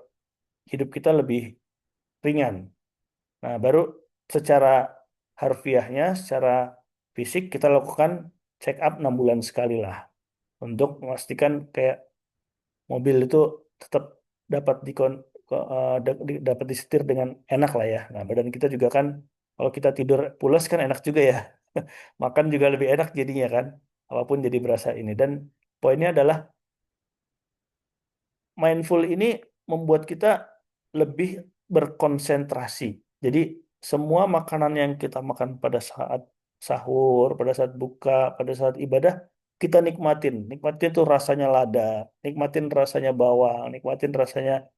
hidup kita lebih ringan. Nah, baru secara harfiahnya, secara fisik kita lakukan check up 6 bulan sekali lah untuk memastikan kayak mobil itu tetap dapat dapat disetir dengan enak lah ya. Nah, badan kita juga kan kalau kita tidur pulas kan enak juga ya. Makan juga lebih enak jadinya kan. Apapun jadi berasa ini. Dan poinnya adalah mindful ini membuat kita lebih berkonsentrasi. Jadi semua makanan yang kita makan pada saat sahur, pada saat buka, pada saat ibadah, kita nikmatin. Nikmatin tuh rasanya lada, nikmatin rasanya bawang, nikmatin rasanya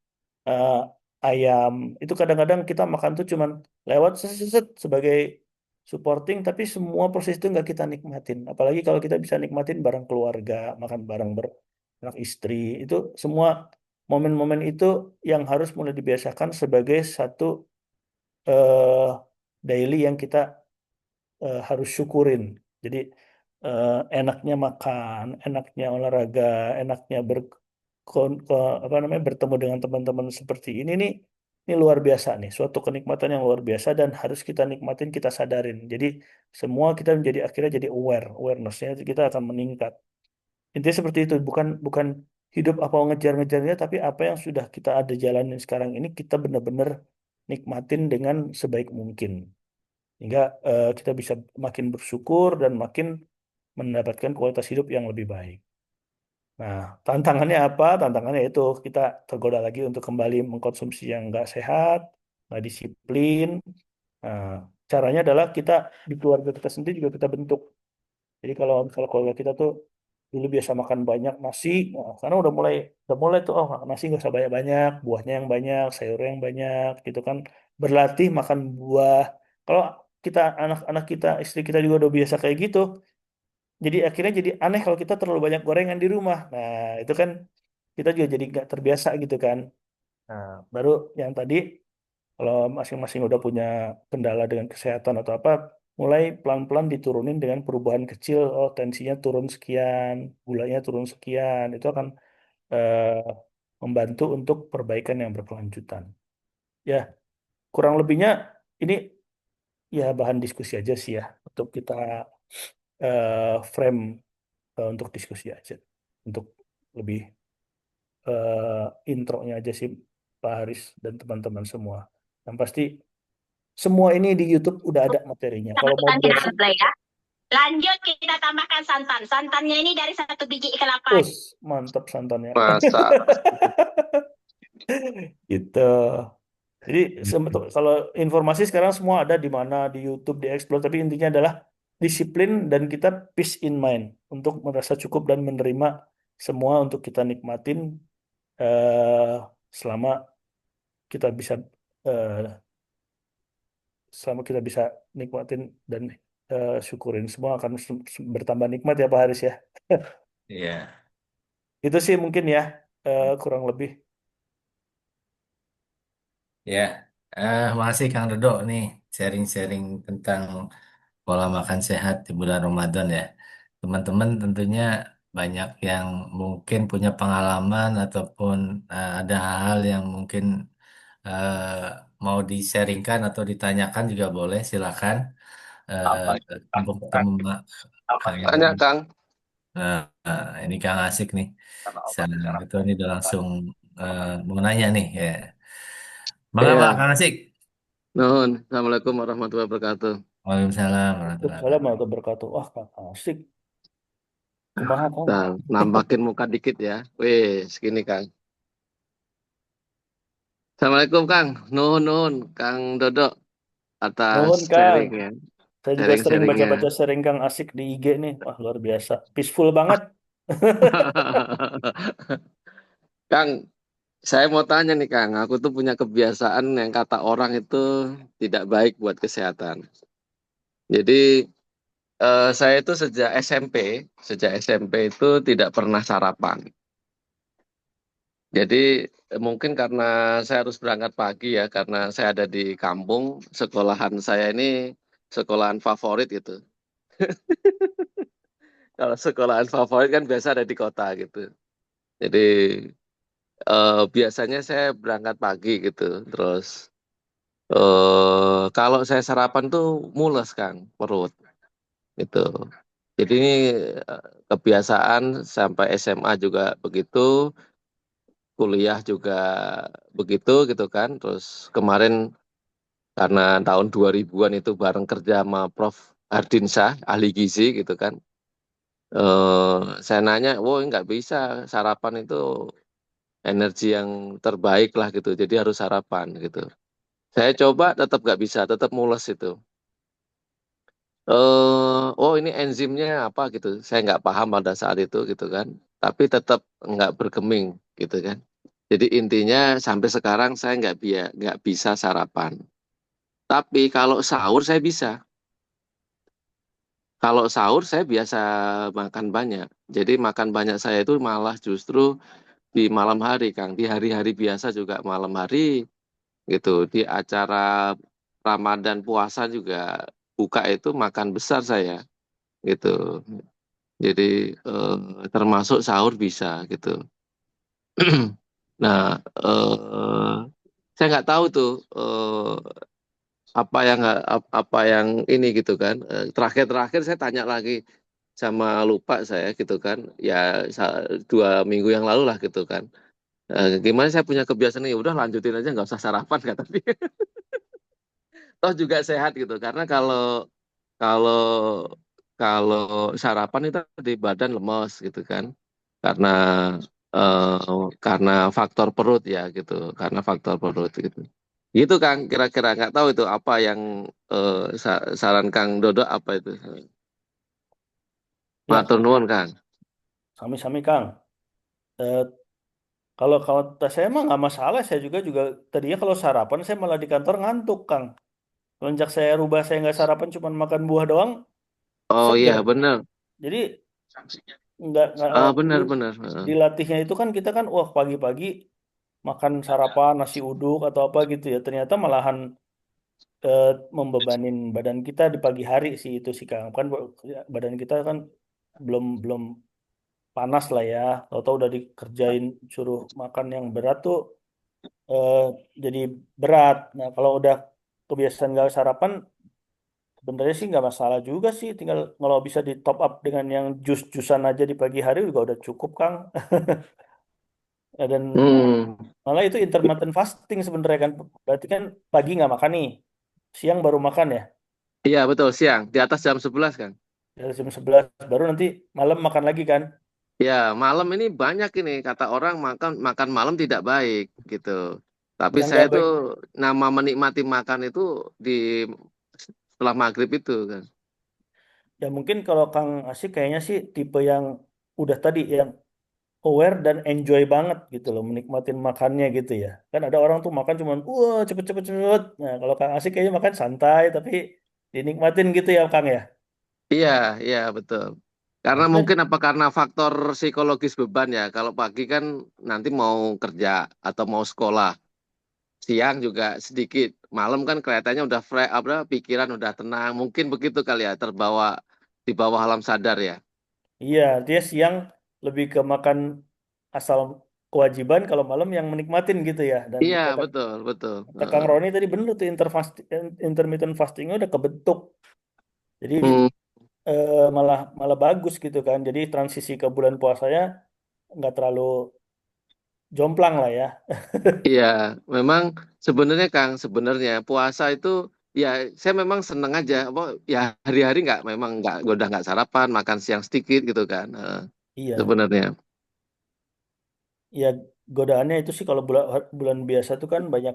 eh, ayam. Itu kadang-kadang kita makan tuh cuman lewat seset sebagai supporting, tapi semua proses itu nggak kita nikmatin. Apalagi kalau kita bisa nikmatin bareng keluarga, makan bareng anak istri, itu semua momen-momen itu yang harus mulai dibiasakan sebagai satu eh, daily yang kita harus syukurin. Jadi enaknya makan, enaknya olahraga, enaknya apa namanya bertemu dengan teman-teman seperti ini nih Ini luar biasa nih, suatu kenikmatan yang luar biasa dan harus kita nikmatin, kita sadarin. Jadi semua kita menjadi akhirnya jadi awarenessnya kita akan meningkat. Intinya seperti itu, bukan bukan hidup apa ngejar-ngejarnya, tapi apa yang sudah kita ada jalanin sekarang ini kita benar-benar nikmatin dengan sebaik mungkin. Hingga kita bisa makin bersyukur dan makin mendapatkan kualitas hidup yang lebih baik. Nah, tantangannya apa? Tantangannya itu kita tergoda lagi untuk kembali mengkonsumsi yang nggak sehat, nggak disiplin. Nah, caranya adalah kita di keluarga kita sendiri juga kita bentuk. Jadi kalau misalnya keluarga kita tuh dulu biasa makan banyak nasi, nah, karena udah mulai tuh oh nasi nggak usah banyak-banyak, buahnya yang banyak, sayurnya yang banyak, gitu kan. Berlatih makan buah. Kalau kita anak-anak kita, istri kita juga udah biasa kayak gitu, jadi akhirnya jadi aneh kalau kita terlalu banyak gorengan di rumah. Nah, itu kan kita juga jadi nggak terbiasa gitu kan. Nah, baru yang tadi kalau masing-masing udah punya kendala dengan kesehatan atau apa, mulai pelan-pelan diturunin dengan perubahan kecil. Oh, tensinya turun sekian, gulanya turun sekian. Itu akan eh, membantu untuk perbaikan yang berkelanjutan. Ya, kurang lebihnya ini ya bahan diskusi aja sih ya untuk kita frame untuk diskusi aja. Untuk lebih intronya aja sih Pak Haris dan teman-teman semua. Yang pasti semua ini di YouTube udah ada materinya. Kalau mau Tambahkan browsing, kita ya. Lanjut kita tambahkan santan. Santannya ini dari 1 biji ke 8. mantap santannya. Masa Gitu. Jadi kalau informasi sekarang semua ada di mana di YouTube, di Explore, tapi intinya adalah disiplin dan kita peace in mind untuk merasa cukup dan menerima semua untuk kita nikmatin eh, selama kita bisa eh, selama kita bisa nikmatin dan syukurin semua akan bertambah nikmat ya Pak Haris ya. Iya. Itu sih mungkin ya kurang lebih. Ya, makasih Kang Dodo nih sharing-sharing tentang pola makan sehat di bulan Ramadan ya. Teman-teman tentunya banyak yang mungkin punya pengalaman ataupun ada hal-hal yang mungkin eh, mau di-sharingkan atau ditanyakan juga boleh, silakan. apa? Mumpung ketemu Kang. Tanya Kang. Ini Kang Asik nih. Itu ini udah langsung mau nanya nih ya. Bangga Pak Iya. Kang Asik. Nuhun. Assalamualaikum warahmatullahi wabarakatuh. Waalaikumsalam warahmatullahi Waalaikumsalam wabarakatuh. warahmatullahi wabarakatuh. Wah, Kak, asik. Kumaha, Kang? Nah, nampakin muka dikit ya. Wih, segini Kang. Assalamualaikum Kang. Nuhun nuhun Kang Dodo atas Nuhun, Kang. sharingnya. Saya juga sering Sharing-sharingnya. baca-baca sering Kang Asik di IG nih. Wah, luar biasa. Peaceful banget. Kang, saya mau tanya nih Kang. Aku tuh punya kebiasaan yang kata orang itu tidak baik buat kesehatan. Jadi saya itu sejak SMP itu tidak pernah sarapan. Jadi mungkin karena saya harus berangkat pagi ya, karena saya ada di kampung, sekolahan saya ini sekolahan favorit gitu. Kalau sekolahan favorit kan biasa ada di kota gitu. Jadi biasanya saya berangkat pagi gitu. Terus kalau saya sarapan tuh mules Kang, perut gitu. Jadi ini kebiasaan sampai SMA juga begitu, kuliah juga begitu gitu kan. Terus kemarin karena tahun 2000-an itu bareng kerja sama Prof. Hardinsyah, ahli gizi gitu kan. Saya nanya, wah nggak bisa, sarapan itu energi yang terbaik lah gitu, jadi harus sarapan gitu. Saya coba tetap nggak bisa, tetap mules itu. Oh ini enzimnya apa gitu, saya nggak paham pada saat itu gitu kan. Tapi tetap nggak bergeming gitu kan. Jadi intinya sampai sekarang saya nggak bisa sarapan. Tapi kalau sahur saya bisa. Kalau sahur saya biasa makan banyak. Jadi makan banyak saya itu malah justru di malam hari, Kang. Di hari-hari biasa juga malam hari gitu. Di acara Ramadan puasa juga buka itu makan besar saya gitu. Jadi termasuk sahur bisa gitu. Nah, saya nggak tahu tuh apa yang ini gitu kan. Terakhir saya tanya lagi sama lupa saya gitu kan. Ya 2 minggu yang lalu lah gitu kan. Gimana saya punya kebiasaan ini, udah lanjutin aja nggak usah sarapan kata dia. Toh juga sehat gitu karena kalau kalau sarapan itu di badan lemes gitu kan karena karena faktor perut ya gitu karena faktor perut gitu gitu Kang kira-kira nggak tahu itu apa yang saran Kang Dodo apa itu Ya, matur nuwun Kang. sami-sami Kang. Eh, kalau saya mah nggak masalah. Saya juga tadinya kalau sarapan saya malah di kantor ngantuk, Kang. Semenjak saya rubah, saya nggak sarapan, cuma makan buah doang, Oh iya seger. benar. Jadi nggak Benar benar. Heeh. dilatihnya itu kan kita kan, wah pagi-pagi makan sarapan nasi uduk atau apa gitu ya. Ternyata malahan eh, membebanin badan kita di pagi hari sih itu sih Kang. Kan badan kita kan belum belum panas lah ya. Tahu-tahu udah dikerjain suruh makan yang berat tuh eh, jadi berat. Nah kalau udah kebiasaan nggak sarapan, sebenarnya sih nggak masalah juga sih. Tinggal kalau bisa di top up dengan yang jus-jusan aja di pagi hari juga udah cukup Kang. Dan Hmm. malah itu intermittent fasting sebenarnya kan. Berarti kan pagi nggak makan nih, siang baru makan ya. Iya betul siang di atas jam 11 Kang. Dari jam 11 baru nanti malam makan lagi kan. Ya, malam ini banyak ini kata orang makan makan malam tidak baik gitu. Tapi Yang saya nggak tuh baik nama menikmati makan itu di setelah maghrib itu kan. ya mungkin kalau Kang Asik kayaknya sih tipe yang udah tadi yang aware dan enjoy banget gitu loh menikmatin makannya gitu ya. Kan ada orang tuh makan cuman wah cepet cepet cepet. Nah kalau Kang Asik kayaknya makan santai tapi dinikmatin gitu ya Kang ya. Iya, iya betul. Karena Harusnya mungkin apa karena faktor psikologis beban ya. Kalau pagi kan nanti mau kerja atau mau sekolah. Siang juga sedikit. Malam kan kelihatannya udah fresh, apa pikiran udah tenang. Mungkin begitu kali ya terbawa di bawah alam sadar ya. iya dia siang lebih ke makan asal kewajiban kalau malam yang menikmatin gitu ya. Dan Iya, kata betul, betul. kata Kang Heeh. Roni tadi bener tuh intermittent fastingnya udah kebentuk. Jadi Hmm. malah malah bagus gitu kan. Jadi transisi ke bulan puasanya nggak terlalu jomplang lah ya. Iya, memang sebenarnya Kang, sebenarnya puasa itu ya saya memang seneng aja. Apa ya hari-hari nggak memang nggak udah nggak sarapan, makan siang sedikit gitu kan. Iya, Sebenarnya. ya godaannya itu sih kalau bulan bulan biasa tuh kan banyak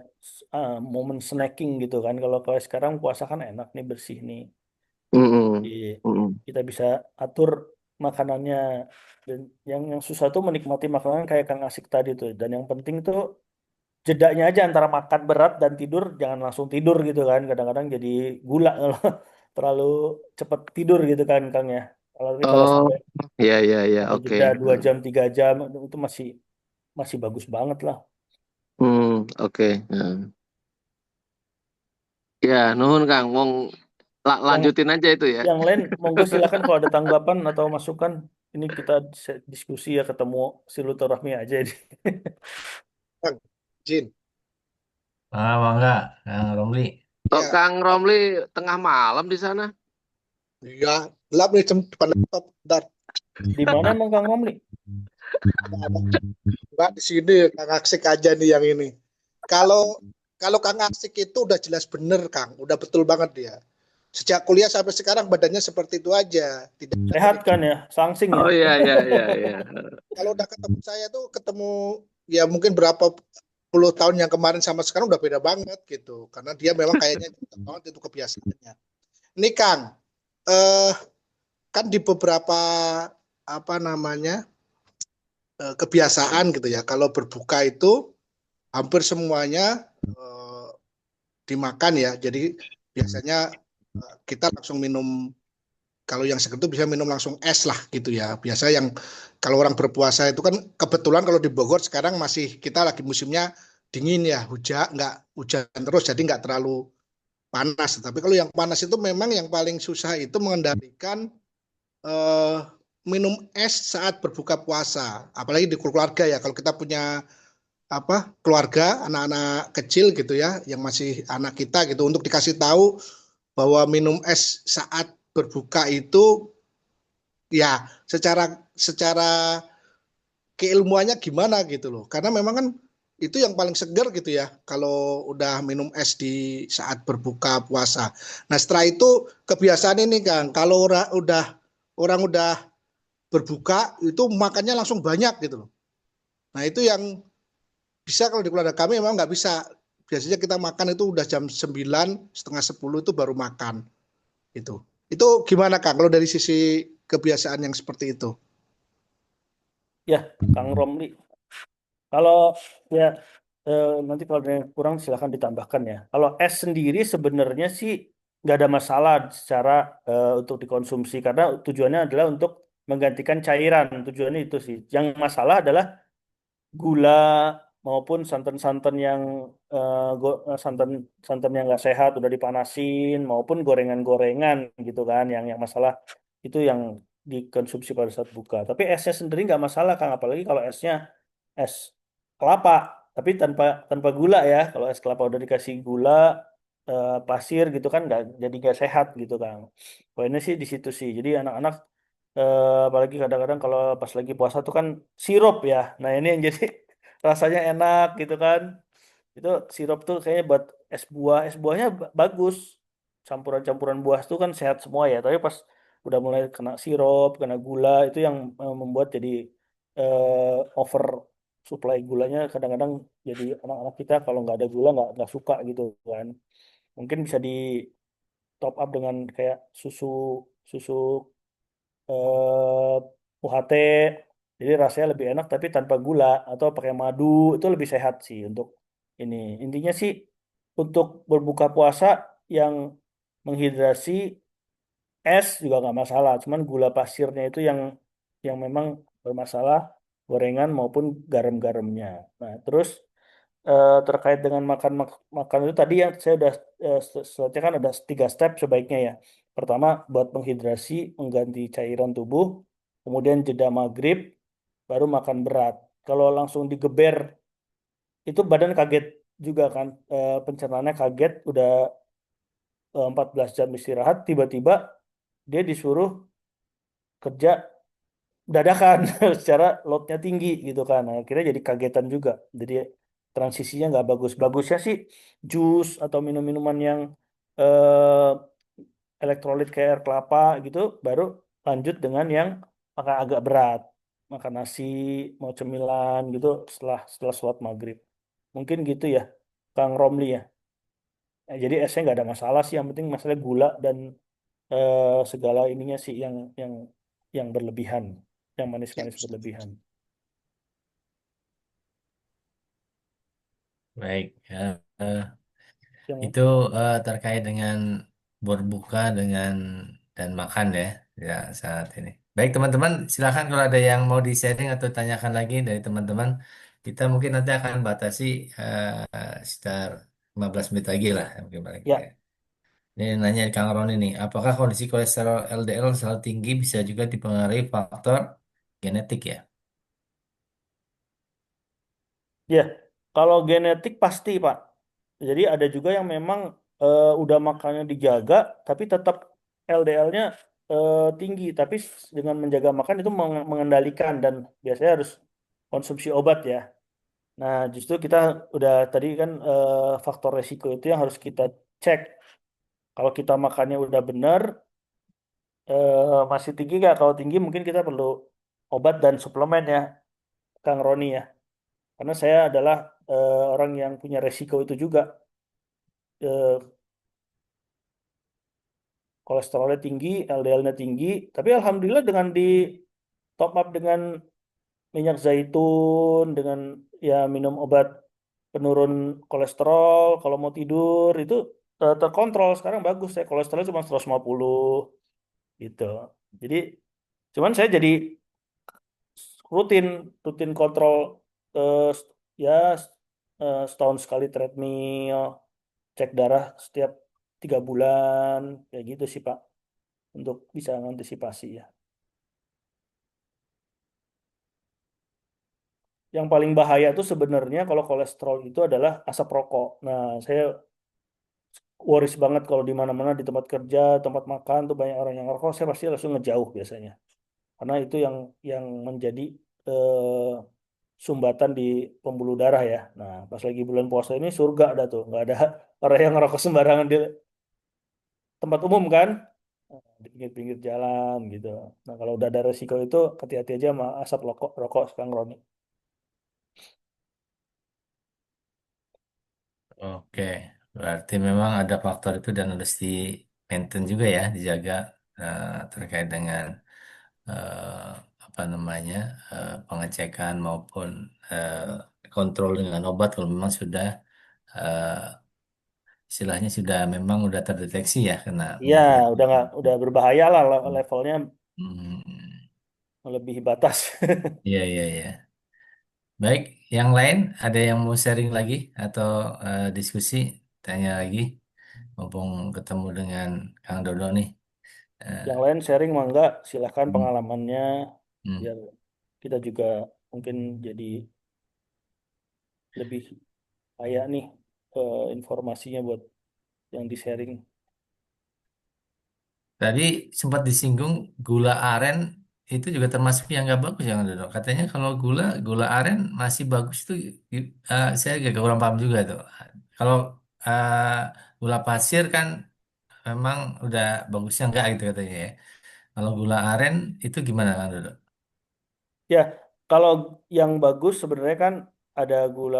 momen snacking gitu kan. Kalau sekarang puasa kan enak nih bersih nih. Jadi Mm-mm. Mm-mm. kita bisa atur makanannya. Dan yang susah tuh menikmati makanan kayak Kang Asik tadi tuh. Dan yang penting tuh jedanya aja antara makan berat dan tidur, jangan langsung tidur gitu kan. Kadang-kadang jadi gula kalau terlalu cepat tidur gitu kan Kang ya. Kalau Oh, sampai iya iya iya, ada oke. jeda 2 jam 3 jam itu masih masih bagus banget lah. Oke. Ya, nuhun Kang, Yang lanjutin aja itu ya. yang lain monggo silakan kalau ada tanggapan atau masukan. Ini kita diskusi ya ketemu silaturahmi aja ini. Bang, Jin. Mangga, Kang Romli. Kok Ya, Kang Romli tengah malam di sana? ya, gelap nih depan laptop. Bentar. Di mana emang Kang Romli? Enggak di sini Kang Aksik aja nih yang ini. Kalau kalau Kang Aksik itu udah jelas bener Kang, udah betul banget dia. Sejak kuliah sampai sekarang badannya seperti itu aja, tidak ada Sehat kan ya, sangsing ya. Oh iya iya iya iya. kalau udah ketemu saya tuh ketemu ya mungkin berapa puluh tahun yang kemarin sama sekarang udah beda banget gitu. Karena dia memang kayaknya tetap banget itu kebiasaannya. Ini Kang, eh kan di beberapa apa namanya kebiasaan gitu ya. Kalau berbuka itu hampir semuanya dimakan ya. Jadi biasanya kita langsung minum kalau yang seger itu bisa minum langsung es lah gitu ya. Biasa yang kalau orang berpuasa itu kan kebetulan kalau di Bogor sekarang masih kita lagi musimnya dingin ya, hujan nggak hujan terus jadi nggak terlalu panas. Tapi kalau yang panas itu memang yang paling susah itu mengendalikan eh, minum es saat berbuka puasa. Apalagi di keluarga ya. Kalau kita punya apa keluarga, anak-anak kecil gitu ya, yang masih anak kita gitu, untuk dikasih tahu bahwa minum es saat berbuka itu ya secara secara keilmuannya gimana gitu loh. Karena memang kan itu yang paling segar gitu ya kalau udah minum es di saat berbuka puasa. Nah, setelah itu kebiasaan ini Kang, kalau orang udah berbuka itu makannya langsung banyak gitu loh. Nah, itu yang bisa kalau di keluarga kami memang nggak bisa. Biasanya kita makan itu udah jam 9, setengah 10 itu baru makan itu. Itu gimana Kang kalau dari sisi kebiasaan yang seperti itu? Ya, Kang Romli. Kalau ya nanti kalau ada yang kurang silahkan ditambahkan ya. Kalau es sendiri sebenarnya sih nggak ada masalah secara untuk dikonsumsi karena tujuannya adalah untuk menggantikan cairan. Tujuannya itu sih. Yang masalah adalah gula maupun santan-santan yang santan santan yang nggak sehat udah dipanasin maupun gorengan-gorengan gitu kan yang masalah itu yang dikonsumsi pada saat buka. Tapi esnya sendiri nggak masalah Kang, apalagi kalau esnya es kelapa tapi tanpa tanpa gula ya. Kalau es kelapa udah dikasih gula pasir gitu kan nggak jadi nggak sehat gitu Kang. Poinnya sih di situ sih. Jadi anak-anak apalagi kadang-kadang kalau pas lagi puasa tuh kan sirup ya. Nah ini yang jadi rasanya enak gitu kan. Itu sirup tuh kayaknya buat es buah. Es buahnya bagus. Campuran-campuran buah tuh kan sehat semua ya. Tapi pas udah mulai kena sirup, kena gula itu yang membuat jadi over supply gulanya kadang-kadang jadi anak-anak kita kalau nggak ada gula nggak suka gitu kan. Mungkin bisa di top up dengan kayak susu susu UHT jadi rasanya lebih enak tapi tanpa gula atau pakai madu itu lebih sehat sih untuk ini intinya sih untuk berbuka puasa yang menghidrasi es juga nggak masalah cuman gula pasirnya itu yang memang bermasalah gorengan maupun garam-garamnya. Nah terus terkait dengan makan itu tadi yang saya udah setelahnya kan ada 3 step sebaiknya ya. Pertama buat menghidrasi, mengganti cairan tubuh, kemudian jeda maghrib, baru makan berat. Kalau langsung digeber itu badan kaget juga kan, pencernaannya kaget, udah 14 jam istirahat, tiba-tiba dia disuruh kerja dadakan secara loadnya tinggi gitu kan. Nah, akhirnya jadi kagetan juga. Jadi transisinya nggak bagus. Bagusnya sih jus atau minum-minuman yang eh, elektrolit kayak air kelapa gitu, baru lanjut dengan yang makan agak berat, makan nasi, mau cemilan gitu setelah setelah sholat maghrib. Mungkin gitu ya, Kang Romli ya. Jadi esnya nggak ada masalah sih. Yang penting masalah gula dan segala ininya sih yang berlebihan, yang manis-manis berlebihan. Baik, ya. Eh, Yang itu terkait dengan berbuka dengan dan makan ya, ya saat ini. Baik teman-teman, silakan kalau ada yang mau di-sharing atau tanyakan lagi dari teman-teman, kita mungkin nanti akan batasi sekitar 15 menit lagi lah, mungkin paling. Ya. ya, Ini nanya Kang Ron ini, apakah kondisi kolesterol LDL selalu tinggi bisa juga dipengaruhi faktor genetik ya? ya. Kalau genetik pasti Pak. Jadi ada juga yang memang udah makannya dijaga, tapi tetap LDL-nya tinggi. Tapi dengan menjaga makan itu mengendalikan dan biasanya harus konsumsi obat ya. Nah, justru kita udah tadi kan faktor resiko itu yang harus kita cek. Kalau kita makannya udah benar, masih tinggi nggak? Kalau tinggi mungkin kita perlu obat dan suplemen ya, Kang Roni ya. Karena saya adalah orang yang punya resiko itu juga. Eh, Kolesterolnya tinggi, LDL-nya tinggi, tapi alhamdulillah dengan di top up dengan minyak zaitun, dengan ya minum obat penurun kolesterol, kalau mau tidur itu terkontrol sekarang bagus ya kolesterol cuma 150 gitu. Jadi cuman saya jadi rutin rutin kontrol eh, ya setahun sekali treadmill, cek darah setiap 3 bulan kayak gitu sih Pak untuk bisa mengantisipasi ya. yang paling bahaya tuh sebenarnya kalau kolesterol itu adalah asap rokok. Nah, saya worries banget kalau di mana-mana di tempat kerja, tempat makan tuh banyak orang yang ngerokok, saya pasti langsung ngejauh biasanya. Karena itu yang menjadi eh, sumbatan di pembuluh darah ya. Nah, pas lagi bulan puasa ini surga dah tuh, nggak ada orang yang ngerokok sembarangan di tempat umum kan, di pinggir-pinggir jalan gitu. Nah, kalau udah ada resiko itu, hati-hati aja sama asap rokok, rokok sekarang Roni. Oke, berarti memang ada faktor itu dan harus di maintain juga ya, dijaga terkait dengan eh, apa namanya pengecekan maupun kontrol dengan obat kalau memang sudah eh, istilahnya sudah memang udah terdeteksi ya kena Iya, penyakit. udah nggak, udah berbahaya lah levelnya Hmm, melebihi batas. iya iya iya. Baik, yang lain ada yang mau sharing lagi atau diskusi, tanya lagi, mumpung ketemu dengan Kang Dodo nih. Eh, Yang lain sharing mah enggak, silahkan hmm, pengalamannya hmm. biar kita juga mungkin jadi lebih kaya nih informasinya buat yang di sharing. Tadi sempat disinggung gula aren itu juga termasuk yang nggak bagus ya Kang Dodo. Katanya kalau gula aren masih bagus itu, saya agak kurang paham juga tuh. Kalau eh, gula pasir kan memang udah bagusnya enggak gitu katanya ya. Kalau gula aren itu gimana Kang Dodo? Ya, kalau yang bagus sebenarnya kan ada gula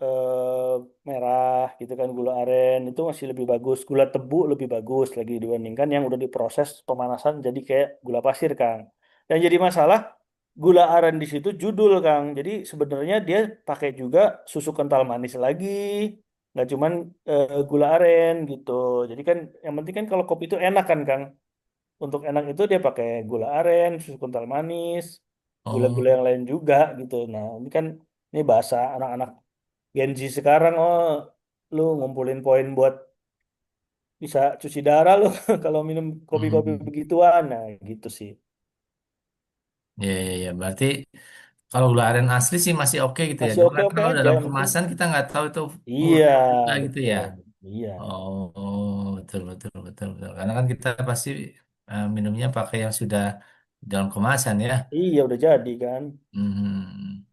eh, merah gitu kan, gula aren itu masih lebih bagus. Gula tebu lebih bagus lagi dibandingkan yang udah diproses pemanasan jadi kayak gula pasir, Kang. Dan jadi masalah gula aren di situ judul, Kang. Jadi sebenarnya dia pakai juga susu kental manis lagi, nggak cuman gula aren gitu. Jadi kan yang penting kan kalau kopi itu enak kan, Kang. Untuk enak itu dia pakai gula aren, susu kental manis, gula-gula Oh, yang lain juga gitu. Nah, ini kan ini bahasa anak-anak Gen Z sekarang, oh lu ngumpulin poin buat bisa cuci darah lu kalau minum kopi-kopi hmm. begituan. Nah, gitu sih. Ya, ya, ya. Berarti kalau gula aren asli sih masih oke gitu ya. Masih Cuma kan oke-oke kalau aja dalam yang penting. kemasan kita nggak tahu itu Iya, murni apa gitu ya. betul. Iya. Oh, betul, betul, betul, betul. Karena kan kita pasti minumnya pakai yang sudah dalam kemasan ya. Iya, udah jadi kan. Hmm.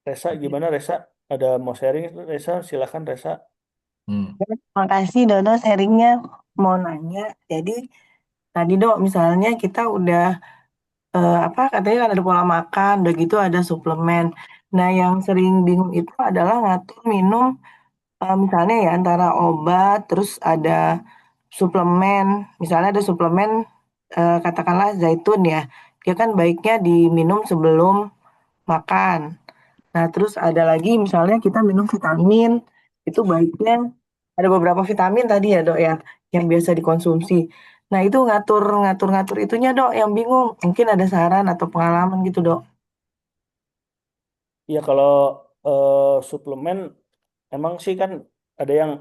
Resa gimana Resa? Ada mau sharing Resa? Silakan Resa. Hmm. Makasih Dodo sharingnya. Mau nanya, jadi tadi Dok misalnya kita udah apa katanya kan ada pola makan, udah gitu ada suplemen. Nah yang sering bingung itu adalah ngatur minum misalnya ya antara obat terus ada suplemen. Misalnya ada suplemen katakanlah zaitun ya, dia kan baiknya diminum sebelum makan. Nah, terus ada lagi misalnya kita minum vitamin, itu baiknya ada beberapa vitamin tadi ya, Dok ya, yang biasa dikonsumsi. Nah, itu ngatur-ngatur itunya, Dok, yang bingung. Mungkin ada saran atau pengalaman gitu, Dok. Iya, kalau suplemen emang sih kan ada yang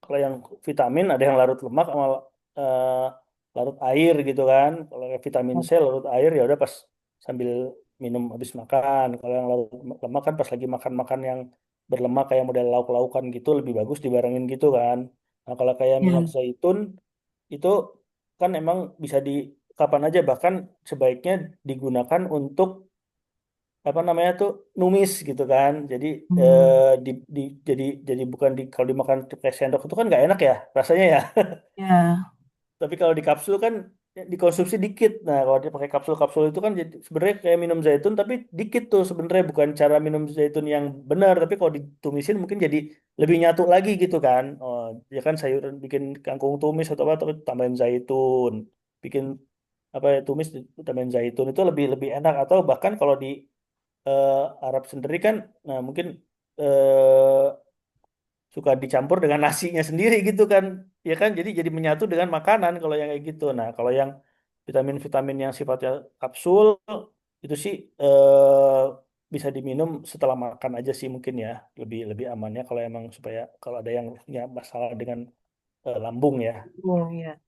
kalau yang vitamin ada yang larut lemak sama eh, larut air gitu kan. Kalau yang vitamin C larut air ya udah pas sambil minum habis makan. Kalau yang larut lemak kan pas lagi makan-makan yang berlemak kayak model lauk-laukan gitu lebih bagus dibarengin gitu kan. Nah, kalau kayak minyak Ya. zaitun itu kan emang bisa di kapan aja bahkan sebaiknya digunakan untuk apa namanya tuh numis gitu kan. Jadi Hmm. di jadi bukan di kalau dimakan pakai sendok itu kan nggak enak ya rasanya ya. Ya. Tapi kalau di kapsul kan dikonsumsi dikit. Nah, kalau dia pakai kapsul-kapsul itu kan jadi sebenarnya kayak minum zaitun tapi dikit tuh sebenarnya bukan cara minum zaitun yang benar. Tapi kalau ditumisin mungkin jadi lebih nyatu lagi gitu kan. Oh, ya kan sayuran bikin kangkung tumis atau apa tapi tambahin zaitun. Bikin apa ya tumis tambahin zaitun itu lebih lebih enak atau bahkan kalau di eh, Arab sendiri kan nah mungkin eh, suka dicampur dengan nasinya sendiri gitu kan ya kan jadi menyatu dengan makanan kalau yang kayak gitu. Nah kalau yang vitamin-vitamin yang sifatnya kapsul itu sih bisa diminum setelah makan aja sih mungkin ya lebih lebih amannya kalau emang supaya kalau ada yang punya masalah dengan lambung ya. Oh, iya.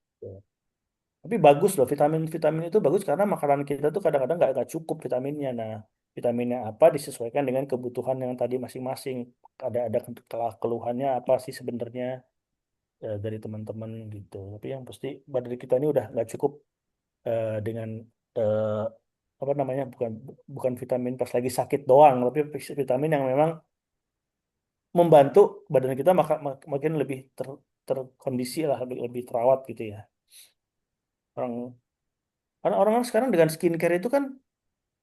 Tapi bagus loh vitamin-vitamin itu bagus karena makanan kita tuh kadang-kadang nggak cukup vitaminnya. Nah vitaminnya apa disesuaikan dengan kebutuhan yang tadi masing-masing. Ada keluhannya apa sih sebenarnya dari teman-teman gitu. Tapi yang pasti badan kita ini udah nggak cukup dengan eh, apa namanya, bukan bukan vitamin pas lagi sakit doang, tapi vitamin yang memang membantu badan kita makin lebih terkondisi lah, lebih terawat gitu ya. Orang Karena orang kan sekarang dengan skincare itu kan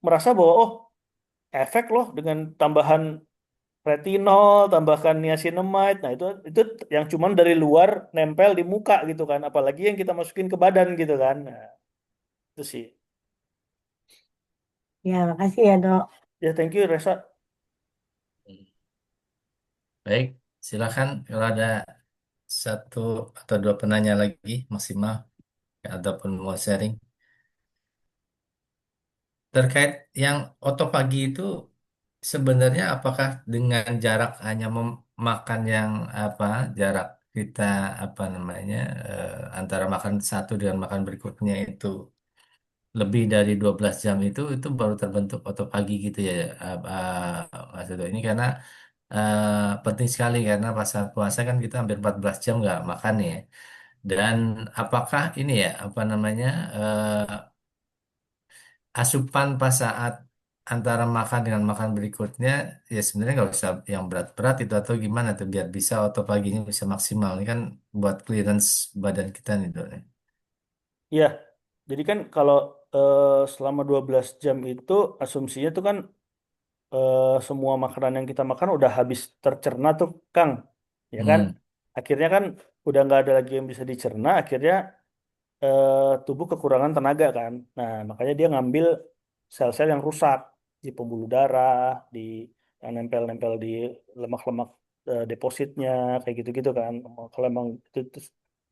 merasa bahwa oh, efek loh dengan tambahan retinol, tambahkan niacinamide. Nah, itu yang cuman dari luar nempel di muka gitu kan, apalagi yang kita masukin ke badan gitu kan. Nah, itu sih. Ya, makasih ya, Dok. Ya, thank you Resa. Baik, silakan kalau ada satu atau dua penanya lagi maksimal ataupun mau sharing terkait yang otopagi itu sebenarnya apakah dengan jarak hanya makan yang apa jarak kita apa namanya antara makan satu dengan makan berikutnya itu lebih dari 12 jam itu baru terbentuk otopagi gitu ya Mas Edo. Ini karena penting sekali karena pas saat puasa kan kita hampir 14 jam nggak makan ya. Dan apakah ini ya apa namanya asupan pas saat antara makan dengan makan berikutnya ya sebenarnya nggak usah yang berat-berat itu atau gimana tuh biar bisa otopaginya bisa maksimal. Ini kan buat clearance badan kita nih Dok. Iya. Jadi kan kalau selama 12 jam itu asumsinya tuh kan semua makanan yang kita makan udah habis tercerna tuh, Kang. Ya kan? Hmm, Akhirnya kan udah nggak ada lagi yang bisa dicerna, akhirnya tubuh kekurangan tenaga kan. Nah, makanya dia ngambil sel-sel yang rusak di pembuluh darah, di yang nempel-nempel di lemak-lemak depositnya, kayak gitu-gitu kan. Kalau emang itu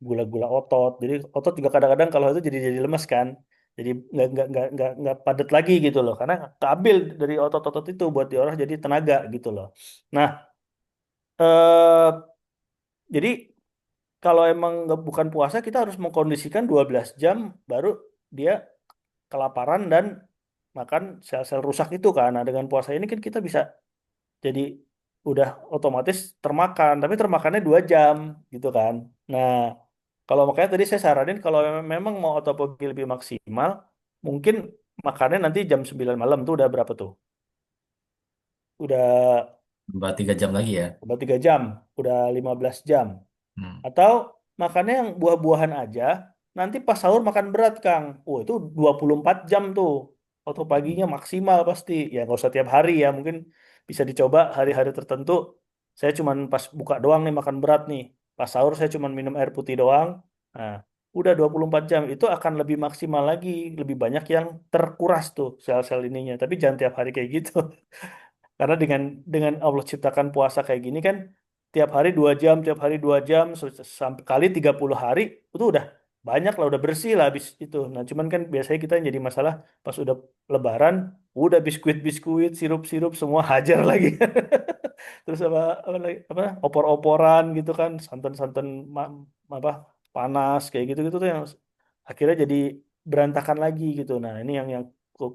gula-gula otot, jadi otot juga kadang-kadang kalau itu jadi lemes kan. Jadi nggak padat lagi gitu loh, karena keambil dari otot-otot itu buat diolah jadi tenaga gitu loh. Nah, eh, jadi kalau emang bukan puasa kita harus mengkondisikan 12 jam baru dia kelaparan dan makan sel-sel rusak itu kan. Nah, dengan puasa ini kan kita bisa jadi udah otomatis termakan, tapi termakannya 2 jam gitu kan. Nah, kalau makanya tadi saya saranin kalau memang mau autophagy lebih maksimal, mungkin makannya nanti jam 9 malam tuh udah berapa tuh? Udah Tambah 3 jam lagi ya. udah 3 jam, udah 15 jam. Hmm. Atau makannya yang buah-buahan aja, nanti pas sahur makan berat, Kang. Oh, itu 24 jam tuh. Atau paginya maksimal pasti. Ya, nggak usah tiap hari ya. Mungkin bisa dicoba hari-hari tertentu. Saya cuman pas buka doang nih makan berat nih. Pas sahur saya cuman minum air putih doang. Nah, udah 24 jam. Itu akan lebih maksimal lagi. Lebih banyak yang terkuras tuh sel-sel ininya. Tapi jangan tiap hari kayak gitu. Karena dengan Allah ciptakan puasa kayak gini kan tiap hari 2 jam, tiap hari 2 jam sampai kali 30 hari itu udah banyak lah, udah bersih lah habis itu. Nah, cuman kan biasanya kita yang jadi masalah pas udah Lebaran, udah biskuit-biskuit, sirup-sirup semua hajar lagi. Terus apa opor-oporan gitu kan, santan-santan apa panas kayak gitu-gitu tuh yang akhirnya jadi berantakan lagi gitu. Nah, ini yang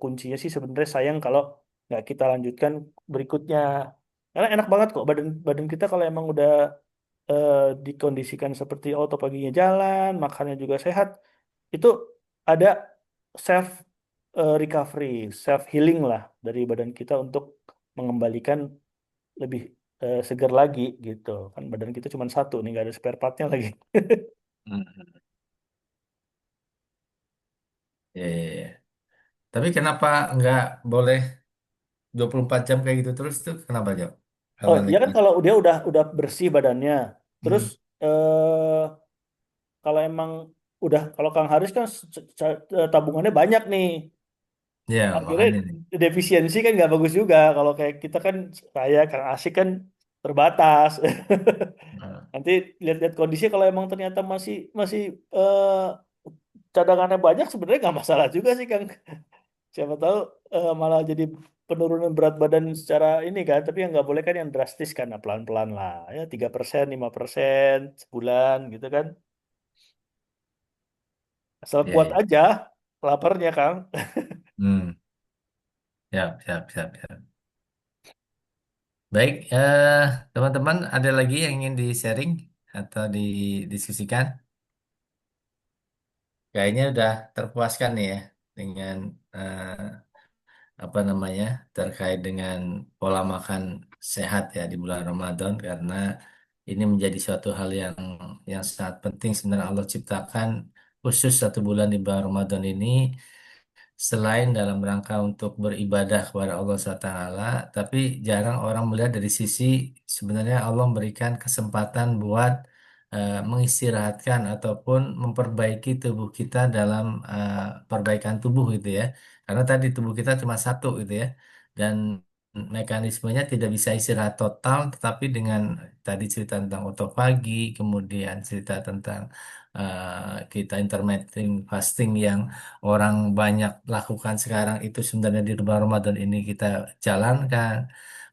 kuncinya sih sebenarnya sayang kalau nggak kita lanjutkan berikutnya. Karena enak banget kok badan badan kita kalau emang udah eh, dikondisikan seperti auto paginya jalan, makannya juga sehat, itu ada self recovery, self healing lah dari badan kita untuk mengembalikan lebih segar lagi gitu. Kan badan kita cuma satu nih, nggak ada spare partnya lagi. Hmm. Ya, ya, ya. Tapi kenapa nggak boleh 24 jam kayak gitu terus tuh kenapa Jok? Oh, ya Alasannya. kan kalau dia udah bersih badannya, terus Hmm. kalau emang udah kalau Kang Haris kan tabungannya banyak nih, Ya, akhirnya makanya nih. defisiensi kan nggak bagus juga. Kalau kayak kita kan saya Kang Asik kan terbatas. Nah, Nanti lihat-lihat kondisi kalau emang ternyata masih masih cadangannya banyak sebenarnya nggak masalah juga sih Kang. Siapa tahu malah jadi penurunan berat badan secara ini kan, tapi yang nggak boleh kan yang drastis kan, nah, pelan-pelan lah ya 3%, 5% sebulan gitu kan, asal ya, kuat ya. aja laparnya Kang. Hmm. Siap, siap, siap, siap. Baik, teman-teman, ada lagi yang ingin di-sharing atau didiskusikan? Kayaknya udah terpuaskan nih ya dengan apa namanya terkait dengan pola makan sehat ya di bulan Ramadan karena ini menjadi suatu hal yang sangat penting sebenarnya Allah ciptakan khusus satu bulan di bulan Ramadan ini selain dalam rangka untuk beribadah kepada Allah SWT, tapi jarang orang melihat dari sisi sebenarnya Allah memberikan kesempatan buat mengistirahatkan ataupun memperbaiki tubuh kita dalam perbaikan tubuh gitu ya. Karena tadi tubuh kita cuma satu gitu ya. Dan mekanismenya tidak bisa istirahat total, tetapi dengan tadi cerita tentang otopagi, kemudian cerita tentang kita intermittent fasting yang orang banyak lakukan sekarang itu sebenarnya di bulan Ramadan ini kita jalankan.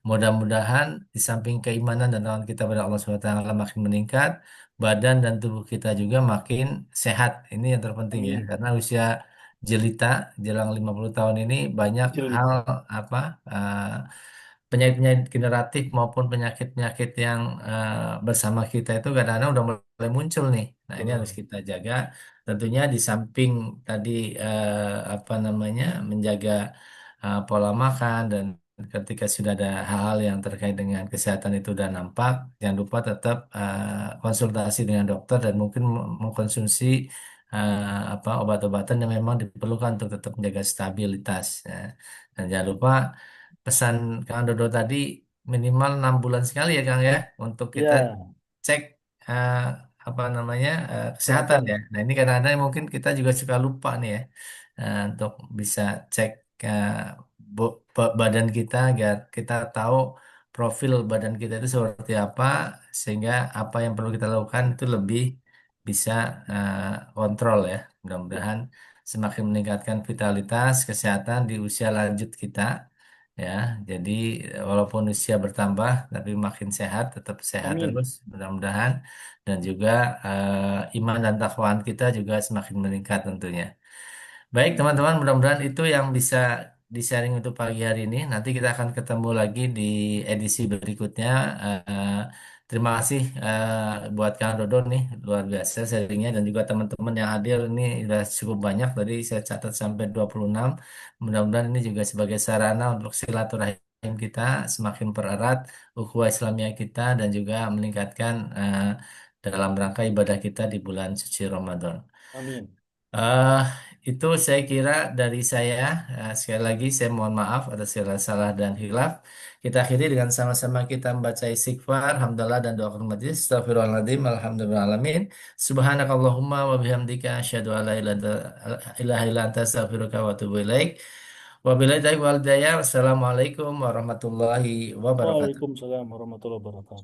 Mudah-mudahan di samping keimanan dan taat kita pada Allah SWT makin meningkat, badan dan tubuh kita juga makin sehat. Ini yang terpenting ya, Amin. karena usia jelita jelang 50 tahun ini banyak hal Jelita. apa penyakit-penyakit generatif maupun penyakit-penyakit yang bersama kita itu kadang-kadang udah mulai muncul nih. Nah, ini harus Betul. kita jaga. Tentunya di samping tadi apa namanya menjaga pola makan dan ketika sudah ada hal-hal yang terkait dengan kesehatan itu udah nampak, jangan lupa tetap konsultasi dengan dokter dan mungkin mengkonsumsi apa obat-obatan yang memang diperlukan untuk tetap menjaga stabilitas. Ya. Dan jangan lupa pesan Kang Dodo tadi minimal 6 bulan sekali ya Kang ya untuk kita Ya, cek eh, apa namanya kesehatan ya. kesehatan. Nah ini kadang-kadang mungkin kita juga suka lupa nih ya untuk bisa cek eh, badan kita agar kita tahu profil badan kita itu seperti apa sehingga apa yang perlu kita lakukan itu lebih bisa eh, kontrol ya. Mudah-mudahan semakin meningkatkan vitalitas kesehatan di usia lanjut kita ya. Jadi walaupun usia bertambah tapi makin sehat, tetap sehat terus Amin. mudah-mudahan dan juga iman dan takwaan kita juga semakin meningkat tentunya. Baik teman-teman, mudah-mudahan itu yang bisa di-sharing untuk pagi hari ini. Nanti kita akan ketemu lagi di edisi berikutnya. Eh, Terima kasih buat Kang Dodo nih, luar biasa sharingnya dan juga teman-teman yang hadir ini sudah cukup banyak. Tadi saya catat sampai 26. Mudah-mudahan ini juga sebagai sarana untuk silaturahim kita semakin pererat ukhuwah Islamiyah kita dan juga meningkatkan dalam rangka ibadah kita di bulan suci Ramadan. Amin. Eh, itu saya kira dari saya. Sekali lagi saya mohon maaf atas segala salah dan hilaf. Kita akhiri dengan sama-sama kita membaca istighfar, hamdalah dan doa majlis. Astagfirullahaladzim, alhamdulillahalamin. Subhanakallahumma wa bihamdika asyhadu an la ilaha illa anta astaghfiruka wa atubu ilaik. Wabillahi taufiq wal hidayah. Wassalamualaikum warahmatullahi wabarakatuh. Waalaikumsalam warahmatullahi wabarakatuh.